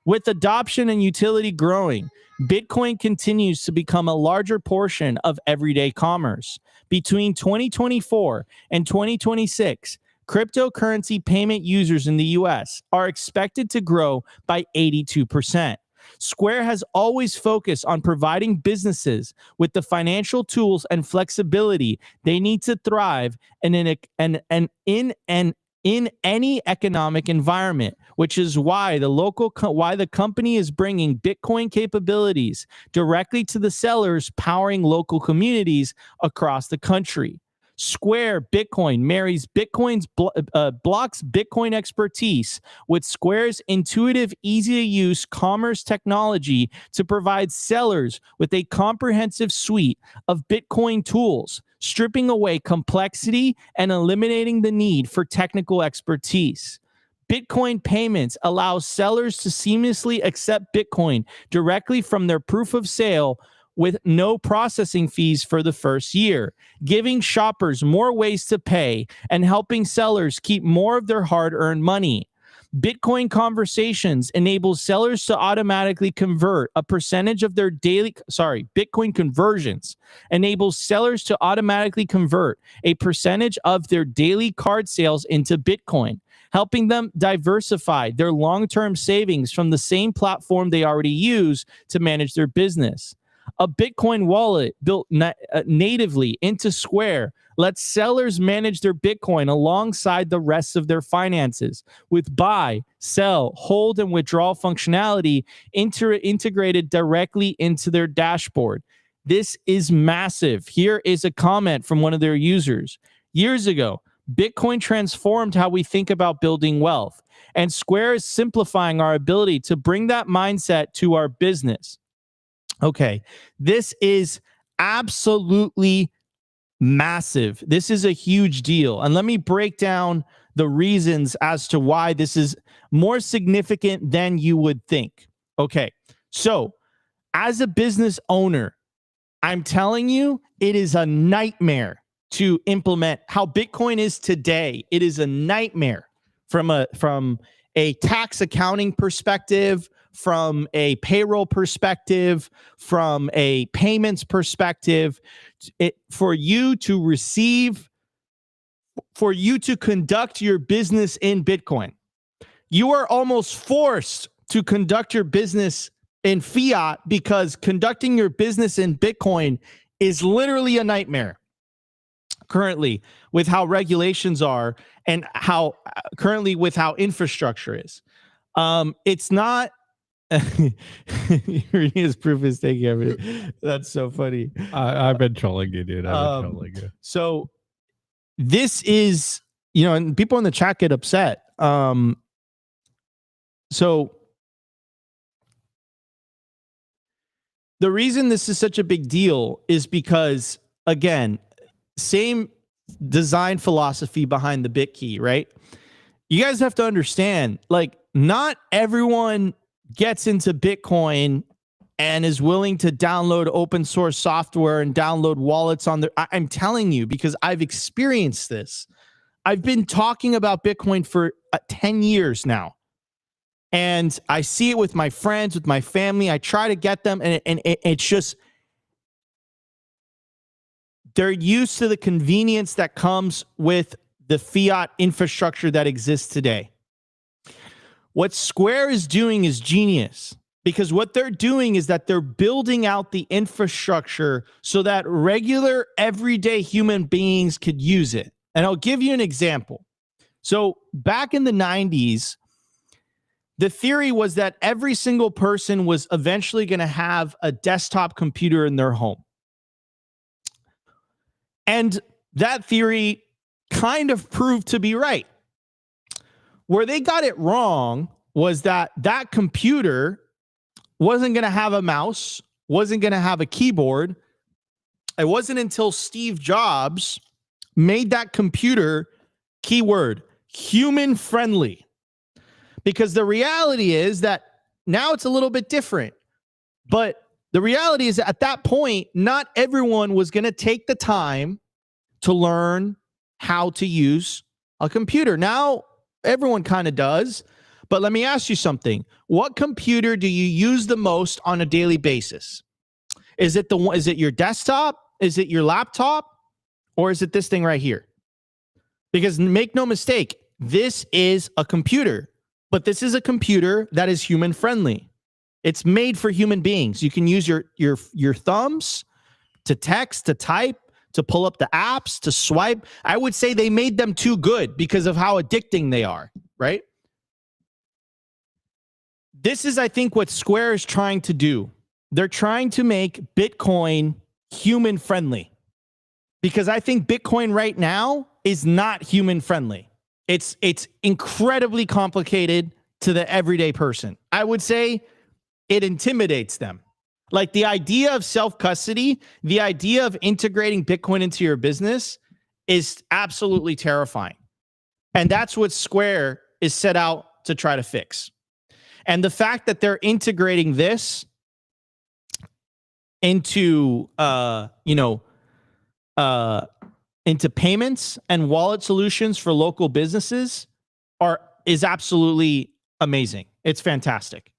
With adoption and utility growing, Bitcoin continues to become a larger portion of everyday commerce. Between 2024 and 2026, cryptocurrency payment users in the US are expected to grow by 82%. Square has always focused on providing businesses with the financial tools and flexibility they need to thrive in any economic environment, which is why the company is bringing Bitcoin capabilities directly to the sellers, powering local communities across the country. Square Bitcoin marries blocks Bitcoin expertise with Square's intuitive, easy-to-use commerce technology to provide sellers with a comprehensive suite of Bitcoin tools, stripping away complexity and eliminating the need for technical expertise. Bitcoin payments allows sellers to seamlessly accept Bitcoin directly from their proof of sale with no processing fees for the first year, giving shoppers more ways to pay and helping sellers keep more of their hard-earned money. Bitcoin Conversions enables sellers to automatically convert a percentage of their Bitcoin Conversions enables sellers to automatically convert a percentage of their daily card sales into Bitcoin, helping them diversify their long-term savings from the same platform they already use to manage their business. A Bitcoin wallet built natively into Square lets sellers manage their Bitcoin alongside the rest of their finances with buy, sell, hold, and withdrawal functionality integrated directly into their dashboard. This is massive. Here is a comment from one of their users. Years ago, Bitcoin transformed how we think about building wealth, and Square is simplifying our ability to bring that mindset to our business. Okay, this is absolutely massive. This is a huge deal. And let me break down the reasons as to why this is more significant than you would think. Okay, so as a business owner, I'm telling you, it is a nightmare to implement how Bitcoin is today. It is a nightmare from a tax accounting perspective, from a payroll perspective, from a payments perspective, for you to conduct your business in Bitcoin. You are almost forced to conduct your business in fiat because conducting your business in Bitcoin is literally a nightmare currently with how regulations are and how infrastructure is. It's not. His proof is taking everything. That's so funny. I've been trolling you, dude. I've been trolling you. So this is, and people in the chat get upset. So the reason this is such a big deal is because, again, same design philosophy behind the BitKey, right? You guys have to understand, like, not everyone gets into Bitcoin and is willing to download open source software and download wallets on their. I'm telling you, because I've experienced this. I've been talking about Bitcoin for 10 years now. And I see it with my friends, with my family. I try to get them, and it's just, they're used to the convenience that comes with the fiat infrastructure that exists today. What Square is doing is genius, because what they're doing is that they're building out the infrastructure so that regular, everyday human beings could use it. And I'll give you an example. So back in the 90s, the theory was that every single person was eventually going to have a desktop computer in their home. And that theory kind of proved to be right. Where they got it wrong was that computer wasn't going to have a mouse, wasn't going to have a keyboard. It wasn't until Steve Jobs made that computer, keyword, human friendly. Because the reality is that now it's a little bit different. But the reality is that at that point, not everyone was going to take the time to learn how to use a computer. Now, everyone kind of does. But let me ask you something. What computer do you use the most on a daily basis? Is it your desktop? Is it your laptop? Or is it this thing right here? Because make no mistake, this is a computer, but this is a computer that is human friendly. It's made for human beings. You can use your thumbs to text, to type, to pull up the apps, to swipe. I would say they made them too good because of how addicting they are, right? This is, I think, what Square is trying to do. They're trying to make Bitcoin human friendly, because I think Bitcoin right now is not human friendly. It's incredibly complicated to the everyday person. I would say it intimidates them. Like the idea of self-custody, the idea of integrating Bitcoin into your business is absolutely terrifying. And that's what Square is set out to try to fix. And the fact that they're integrating this into, into payments and wallet solutions for local businesses is absolutely amazing. It's fantastic.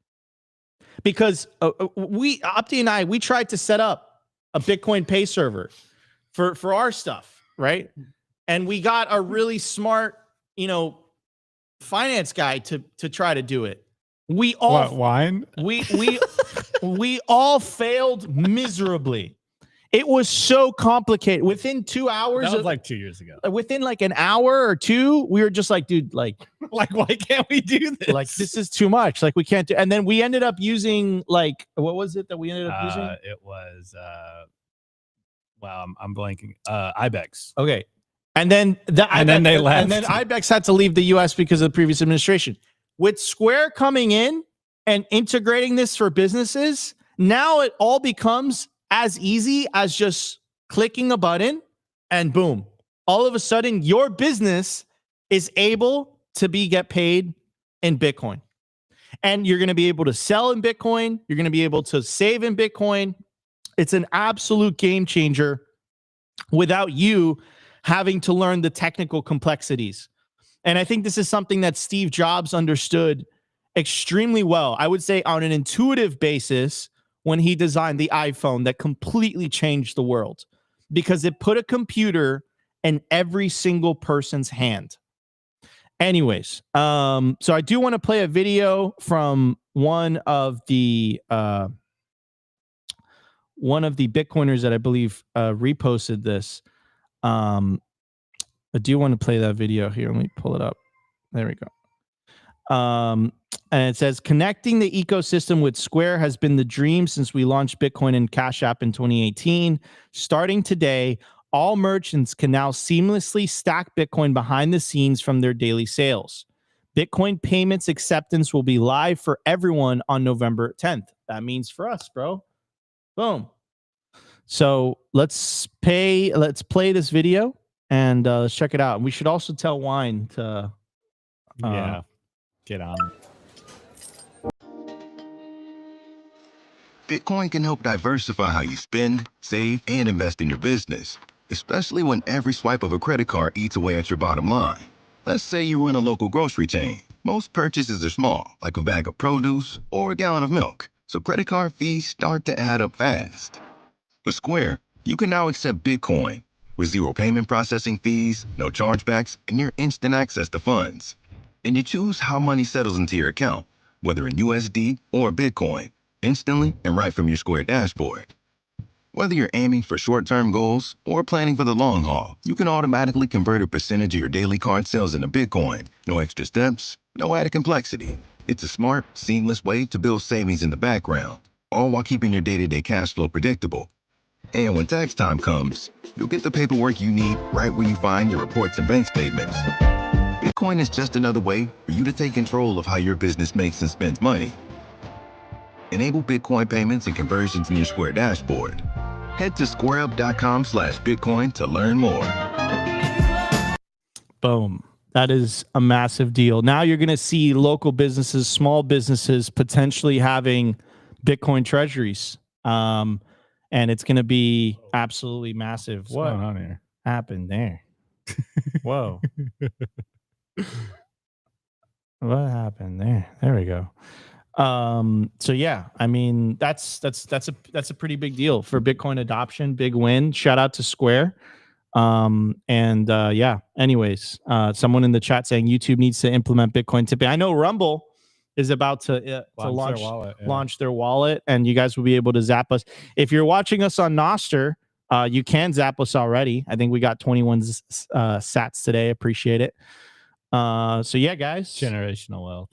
Because Opti and I, we tried to set up a Bitcoin Pay server for our stuff, right? And we got a really smart, finance guy to try to do it. We all wine? We all failed miserably. It was so complicated. Within 2 hours, that was like 2 years ago. Within like an hour or two, we were just like, dude, like why can't we do this? Like, this is too much. Like, we can't do. And then we ended up using what was it that we ended up using? It was I'm blanking. Ibex. Okay. And then they left. And then Ibex had to leave the US because of the previous administration. With Square coming in and integrating this for businesses, now it all becomes as easy as just clicking a button and boom. All of a sudden, your business is able to get paid in Bitcoin. And you're going to be able to sell in Bitcoin. You're going to be able to save in Bitcoin. It's an absolute game changer without you having to learn the technical complexities. And I think this is something that Steve Jobs understood extremely well. I would say on an intuitive basis, when he designed the iPhone, that completely changed the world because it put a computer in every single person's hand. Anyways, so I do want to play a video from one of the Bitcoiners that I believe reposted this. I do want to play that video here. Let me pull it up. There we go. And it says, connecting the ecosystem with Square has been the dream since we launched Bitcoin and Cash App in 2018. Starting today, all merchants can now seamlessly stack Bitcoin behind the scenes from their daily sales. Bitcoin payments acceptance will be live for everyone on November 10th. That means for us, bro. Boom. So let's play this video and let's check it out. We should also tell Wine to get on. Bitcoin can help diversify how you spend, save, and invest in your business, especially when every swipe of a credit card eats away at your bottom line. Let's say you run a local grocery chain. Most purchases are small, like a bag of produce or a gallon of milk, so credit card fees start to add up fast. With Square, you can now accept Bitcoin with zero payment processing fees, no chargebacks, and near instant access to funds. And you choose how money settles into your account, whether in USD or Bitcoin, instantly and right from your Square dashboard. Whether you're aiming for short-term goals or planning for the long haul, you can automatically convert a percentage of your daily card sales into Bitcoin. No extra steps, no added complexity. It's a smart, seamless way to build savings in the background, all while keeping your day-to-day cash flow predictable. And when tax time comes, you'll get the paperwork you need right where you find your reports and bank statements. Bitcoin is just another way for you to take control of how your business makes and spends money. Enable Bitcoin payments and conversions in your Square dashboard. Head to squareup.com/Bitcoin to learn more. Boom. That is a massive deal. Now you're going to see local businesses, small businesses potentially having Bitcoin treasuries. And it's going to be absolutely massive. What's going on here? Happened there? Whoa. What happened there? There we go. So yeah, I mean, that's a pretty big deal for Bitcoin adoption. Big win. Shout out to Square. Yeah, anyways, someone in the chat saying YouTube needs to implement Bitcoin tipping. I know Rumble is about to launch their wallet, and you guys will be able to zap us. If you're watching us on Nostr, you can zap us already. I think we got 21 sats today. Appreciate it. So yeah, guys, generational wealth.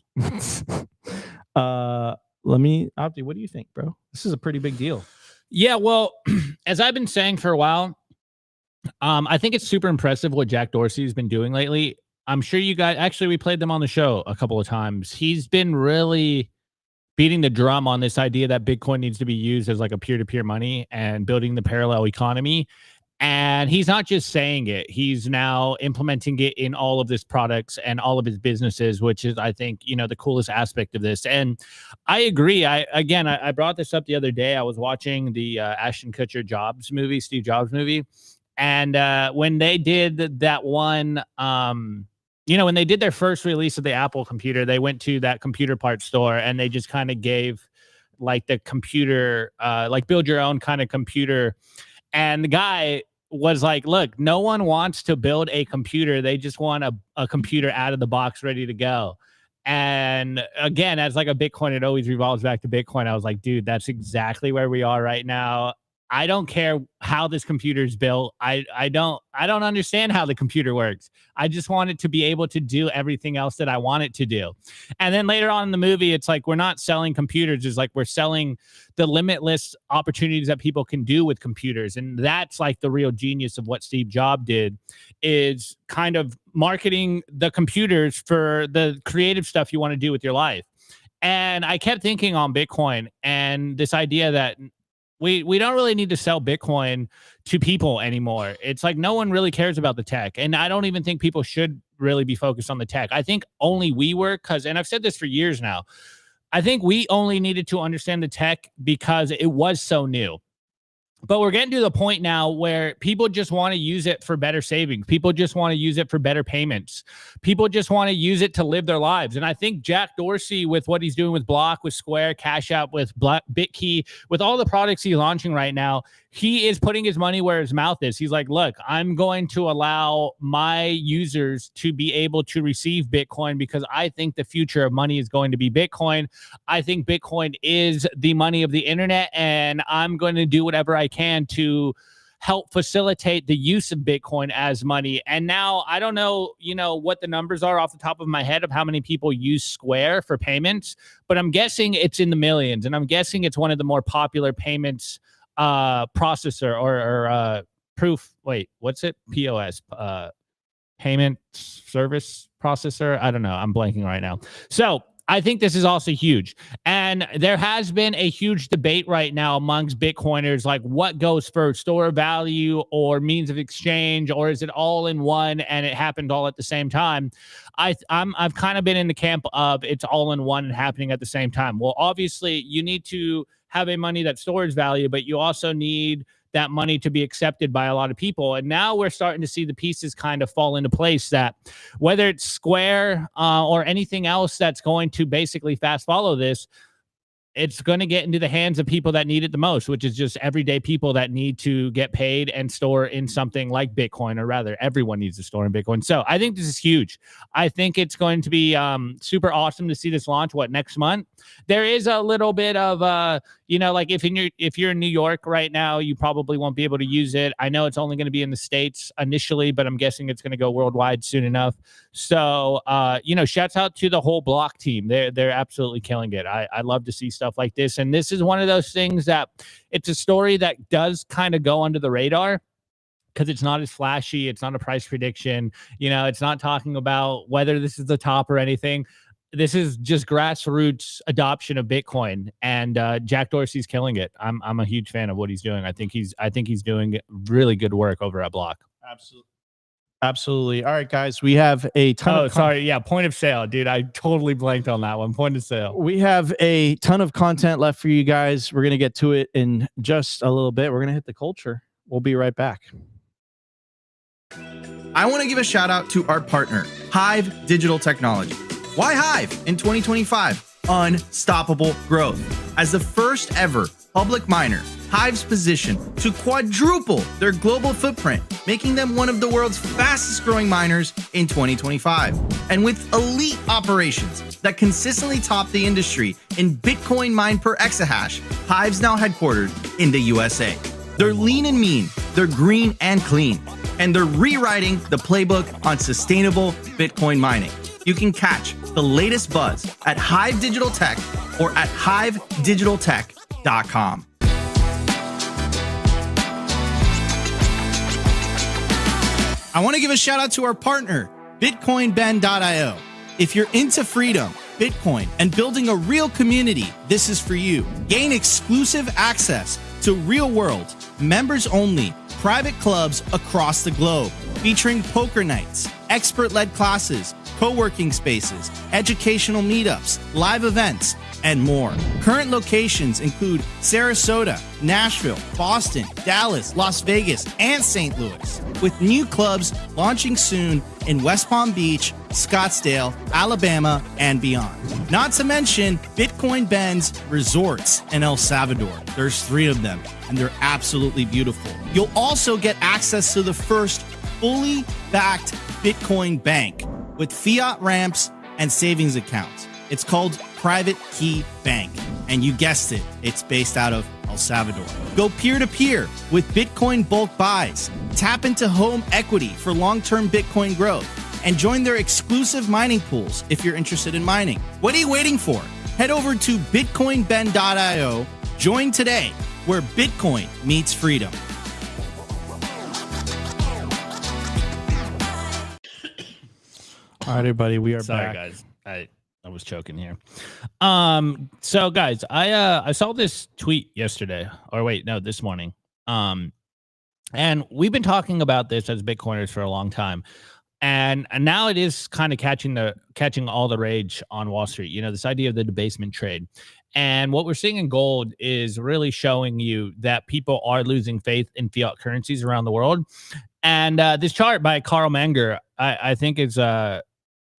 Abdi, what do you think, bro? This is a pretty big deal. Yeah, well, as I've been saying for a while, I think it's super impressive what Jack Dorsey has been doing lately. I'm sure you guys, actually, we played them on the show a couple of times. He's been really beating the drum on this idea that Bitcoin needs to be used as like a peer-to-peer money and building the parallel economy. And he's not just saying it, he's now implementing it in all of his products and all of his businesses, which is, I think, the coolest aspect of this. And I agree. I brought this up the other day. I was watching the Ashton Kutcher Steve Jobs movie. And when they did that one, when they did their first release of the Apple computer, they went to that computer parts store and they just kind of gave like the computer, like build your own kind of computer. And the guy was like, look, no one wants to build a computer. They just want a computer out of the box ready to go. And again, as like a Bitcoin, it always revolves back to Bitcoin. I was like, dude, that's exactly where we are right now. I don't care how this computer is built. I don't understand how the computer works. I just want it to be able to do everything else that I want it to do. And then later on in the movie, it's like, we're not selling computers. It's like, we're selling the limitless opportunities that people can do with computers. And that's like the real genius of what Steve Jobs did, is kind of marketing the computers for the creative stuff you want to do with your life. And I kept thinking on Bitcoin and this idea that we don't really need to sell Bitcoin to people anymore. It's like no one really cares about the tech. And I don't even think people should really be focused on the tech. I think only we were, and I've said this for years now, I think we only needed to understand the tech because it was so new. But we're getting to the point now where people just want to use it for better savings. People just want to use it for better payments. People just want to use it to live their lives. And I think Jack Dorsey, with what he's doing with Block, with Square, Cash App, with BitKey, with all the products he's launching right now, he is putting his money where his mouth is. He's like, look, I'm going to allow my users to be able to receive Bitcoin because I think the future of money is going to be Bitcoin. I think Bitcoin is the money of the internet, and I'm going to do whatever I can to help facilitate the use of Bitcoin as money. And now I don't know, what the numbers are off the top of my head of how many people use Square for payments, but I'm guessing it's in the millions, and I'm guessing it's one of the more popular payments processor or proof. Wait, what's it? POS, payment service processor. I don't know. I'm blanking right now. So I think this is also huge. And there has been a huge debate right now amongst Bitcoiners, like what goes first, store of value or means of exchange, or is it all in one and it happened all at the same time? I've kind of been in the camp of it's all in one and happening at the same time. Well, obviously you need to have a money that stores value, but you also need that money to be accepted by a lot of people. And now we're starting to see the pieces kind of fall into place, that whether it's Square or anything else that's going to basically fast follow this, it's going to get into the hands of people that need it the most, which is just everyday people that need to get paid and store in something like Bitcoin, or rather everyone needs to store in Bitcoin. So I think this is huge. I think it's going to be super awesome to see this launch next month. There is a little bit of like if you're in New York right now, you probably won't be able to use it. I know it's only going to be in the States initially, but I'm guessing it's going to go worldwide soon enough. So shouts out to the whole Block team. They're absolutely killing it. I love to see stuff like this. And this is one of those things that it's a story that does kind of go under the radar because it's not as flashy. It's not a price prediction. It's not talking about whether this is the top or anything. this is just grassroots adoption of Bitcoin, and Jack Dorsey's killing it. I'm a huge fan of what he's doing. I think he's doing really good work over at Block. Absolutely. All right, guys, we have a ton of point of sale, dude. I totally blanked on that one. Point of sale. We have a ton of content left for you guys. We're going to get to it in just a little bit. We're going to hit the culture. We'll be right back. I want to give a shout out to our partner, HIVE Digital Technology. Why HIVE in 2025? Unstoppable growth. As the first ever public miner, HIVE's position to quadruple their global footprint, making them one of the world's fastest growing miners in 2025. And with elite operations that consistently top the industry in Bitcoin mined per exahash, HIVE's now headquartered in the USA. They're lean and mean, they're green and clean, and they're rewriting the playbook on sustainable Bitcoin mining. You can catch the latest buzz at HIVE Digital Tech or at hivedigitaltech.com. I want to give a shout out to our partner, bitcoinben.io. If you're into freedom, Bitcoin, and building a real community, this is for you. Gain exclusive access to real-world, members-only, private clubs across the globe, featuring poker nights, expert-led classes, co-working spaces, educational meetups, live events, and more. Current locations include Sarasota, Nashville, Boston, Dallas, Las Vegas, and St. Louis, with new clubs launching soon in West Palm Beach, Scottsdale, Alabama, and beyond. Not to mention Bitcoin Ben's resorts in El Salvador. There's 3 of them, and they're absolutely beautiful. You'll also get access to the first fully backed Bitcoin bank with fiat ramps and savings accounts. It's called Private Key Bank, and you guessed it, it's based out of El Salvador. Go peer-to-peer with Bitcoin bulk buys, tap into home equity for long-term Bitcoin growth, and join their exclusive mining pools if you're interested in mining. What are you waiting for? Head over to bitcoinben.io, join today, where Bitcoin meets freedom. All right, everybody, we are Sorry, back. guys. I was choking here. So guys, I saw this tweet yesterday, or wait, no, this morning. And we've been talking about this as Bitcoiners for a long time. And now it is kind of catching all the rage on Wall Street, you know, this idea of the debasement trade. And what we're seeing in gold is really showing you that people are losing faith in fiat currencies around the world. And this chart by Carl Menger, I think is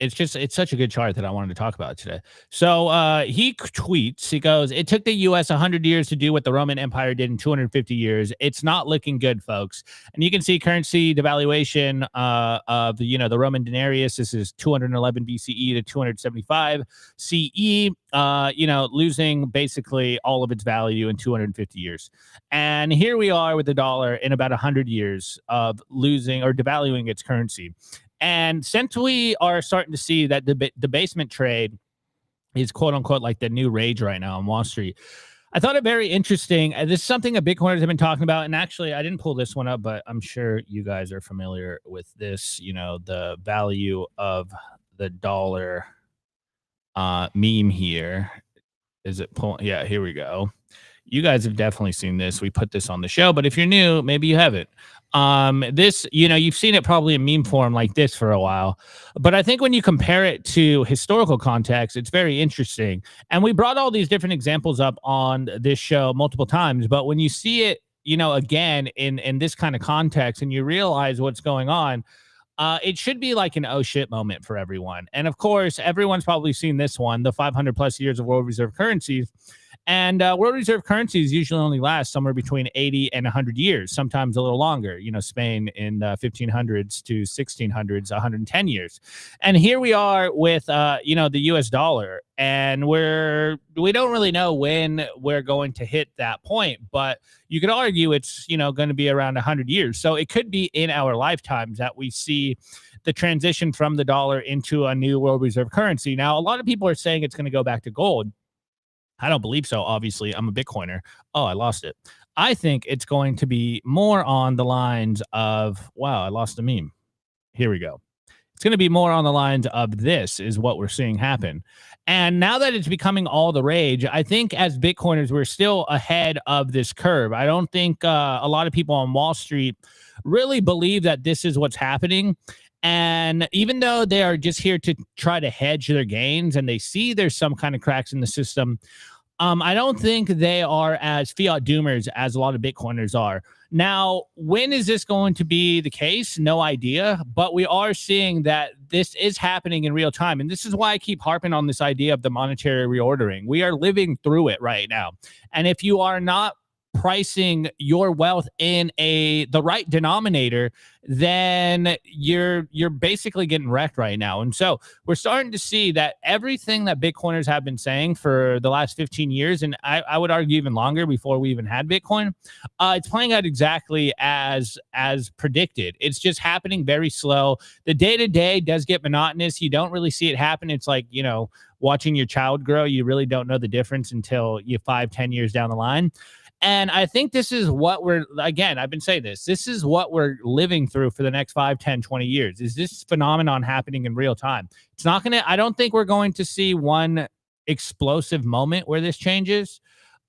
it's such a good chart that I wanted to talk about today. So he tweets, he goes, "It took the U.S. 100 years to do what the Roman Empire did in 250 years. It's not looking good, folks." And you can see currency devaluation of the Roman denarius. This is 211 BCE to 275 CE. Losing basically all of its value in 250 years. And here we are with the dollar in about 100 years of losing or devaluing its currency. And since we are starting to see that the debasement trade is quote unquote like the new rage right now on Wall Street, I thought it very interesting. This is something that Bitcoiners have been talking about. And actually, I didn't pull this one up, but I'm sure you guys are familiar with this, the value of the dollar meme here. Is it pulling? Yeah, here we go. You guys have definitely seen this. We put this on the show, but if you're new, maybe you haven't. This, you've seen it probably in meme form like this for a while, but I think when you compare it to historical context, it's very interesting. And we brought all these different examples up on this show multiple times, but when you see it, again, in this kind of context and you realize what's going on, it should be like an oh shit moment for everyone. And of course, everyone's probably seen this one, the 500 plus years of world reserve currencies. And world reserve currencies usually only last somewhere between 80 and 100 years, sometimes a little longer. Spain in the 1500s to 1600s, 110 years. And here we are with, the US dollar. And we don't really know when we're going to hit that point. But you could argue it's, going to be around 100 years. So it could be in our lifetimes that we see the transition from the dollar into a new world reserve currency. Now, a lot of people are saying it's going to go back to gold. I don't believe so. Obviously, I'm a Bitcoiner. Oh, I lost it. I think it's going to be more on the lines of, wow, I lost a meme. Here we go. It's going to be more on the lines of this is what we're seeing happen. And now that it's becoming all the rage, I think as Bitcoiners, we're still ahead of this curve. I don't think a lot of people on Wall Street really believe that this is what's happening. And even though they are just here to try to hedge their gains and they see there's some kind of cracks in the system, I don't think they are as fiat doomers as a lot of Bitcoiners are. Now, when is this going to be the case? No idea, but we are seeing that this is happening in real time. And this is why I keep harping on this idea of the monetary reordering. We are living through it right now. And if you are not pricing your wealth in the right denominator, then you're basically getting wrecked right now. And so we're starting to see that everything that Bitcoiners have been saying for the last 15 years, and I would argue even longer before we even had Bitcoin, it's playing out exactly as predicted. It's just happening very slow. The day-to-day does get monotonous. You don't really see it happen. It's like, watching your child grow. You really don't know the difference until you're 5-10 years down the line. And I think this is what I've been saying this is what we're living through for the next 5, 10, 20 years. Is this phenomenon happening in real time? I don't think we're going to see one explosive moment where this changes.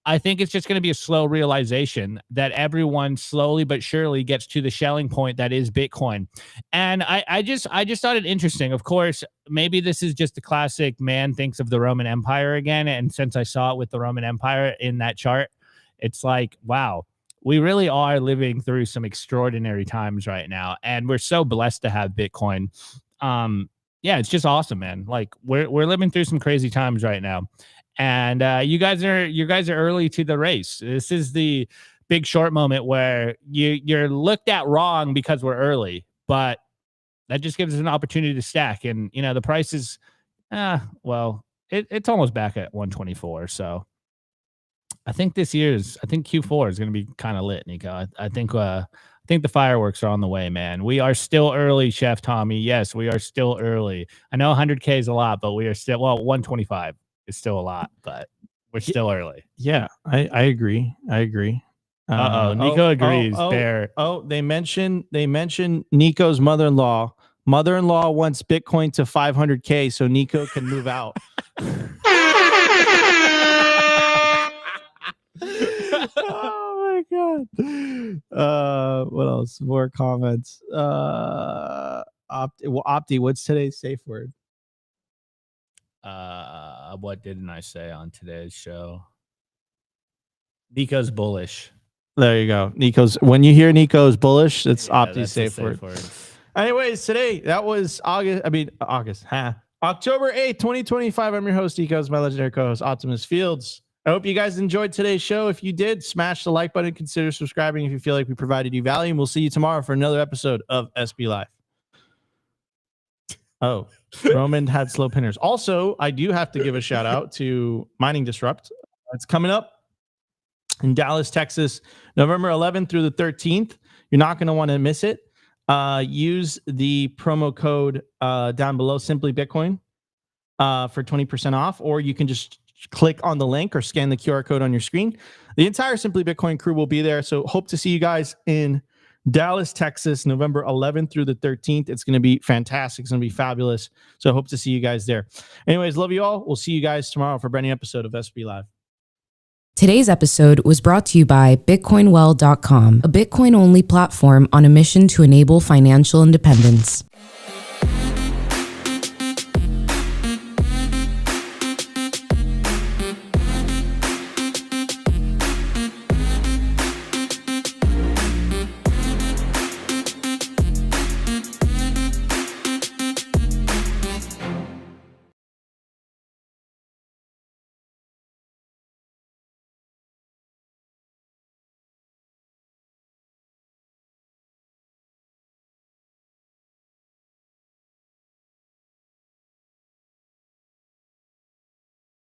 I think it's just going to be a slow realization that everyone slowly but surely gets to the Schelling point that is Bitcoin. And I just thought it interesting. Of course, maybe this is just the classic man thinks of the Roman Empire again. And since I saw it with the Roman Empire in that chart, it's like, wow, we really are living through some extraordinary times right now. And we're so blessed to have Bitcoin. Yeah, it's just awesome, man. Like we're living through some crazy times right now. And you guys are early to the race. This is the big short moment where you're looked at wrong because we're early, but that just gives us an opportunity to stack. And the price is it's almost back at 124. So I think Q4 is going to be kind of lit, Nico. I think the fireworks are on the way, man. We are still early, Chef Tommy. Yes, we are still early. I know 100K is a lot, but we are still 125 is still a lot, but we're still early. Yeah, I agree. Nico agrees. They mentioned Nico's mother-in-law. Mother-in-law wants Bitcoin to 500K so Nico can move out. Oh my god. What else? More comments. Opti, what's today's safe word? What didn't I say on today's show? Nico's bullish. There you go. When you hear Nico's bullish, it's Opti's safe word. Anyways, today that was October 8th, 2025. I'm your host, Nico's, my legendary co-host, Optimus Fields. I hope you guys enjoyed today's show. If you did, smash the like button. Consider subscribing if you feel like we provided you value. And we'll see you tomorrow for another episode of SB Live. Oh, Roman had slow pinners. Also, I do have to give a shout out to Mining Disrupt. It's coming up in Dallas, Texas, November 11th through the 13th. You're not going to want to miss it. Use the promo code down below, Simply Bitcoin, for 20% off, or you can just click on the link or scan the QR code on your screen. The entire Simply Bitcoin crew will be there. So hope to see you guys in Dallas, Texas, November 11th through the 13th. It's going to be fantastic. It's going to be fabulous. So hope to see you guys there. Anyways, love you all. We'll see you guys tomorrow for a brand new episode of SB Live. Today's episode was brought to you by BitcoinWell.com, a Bitcoin-only platform on a mission to enable financial independence.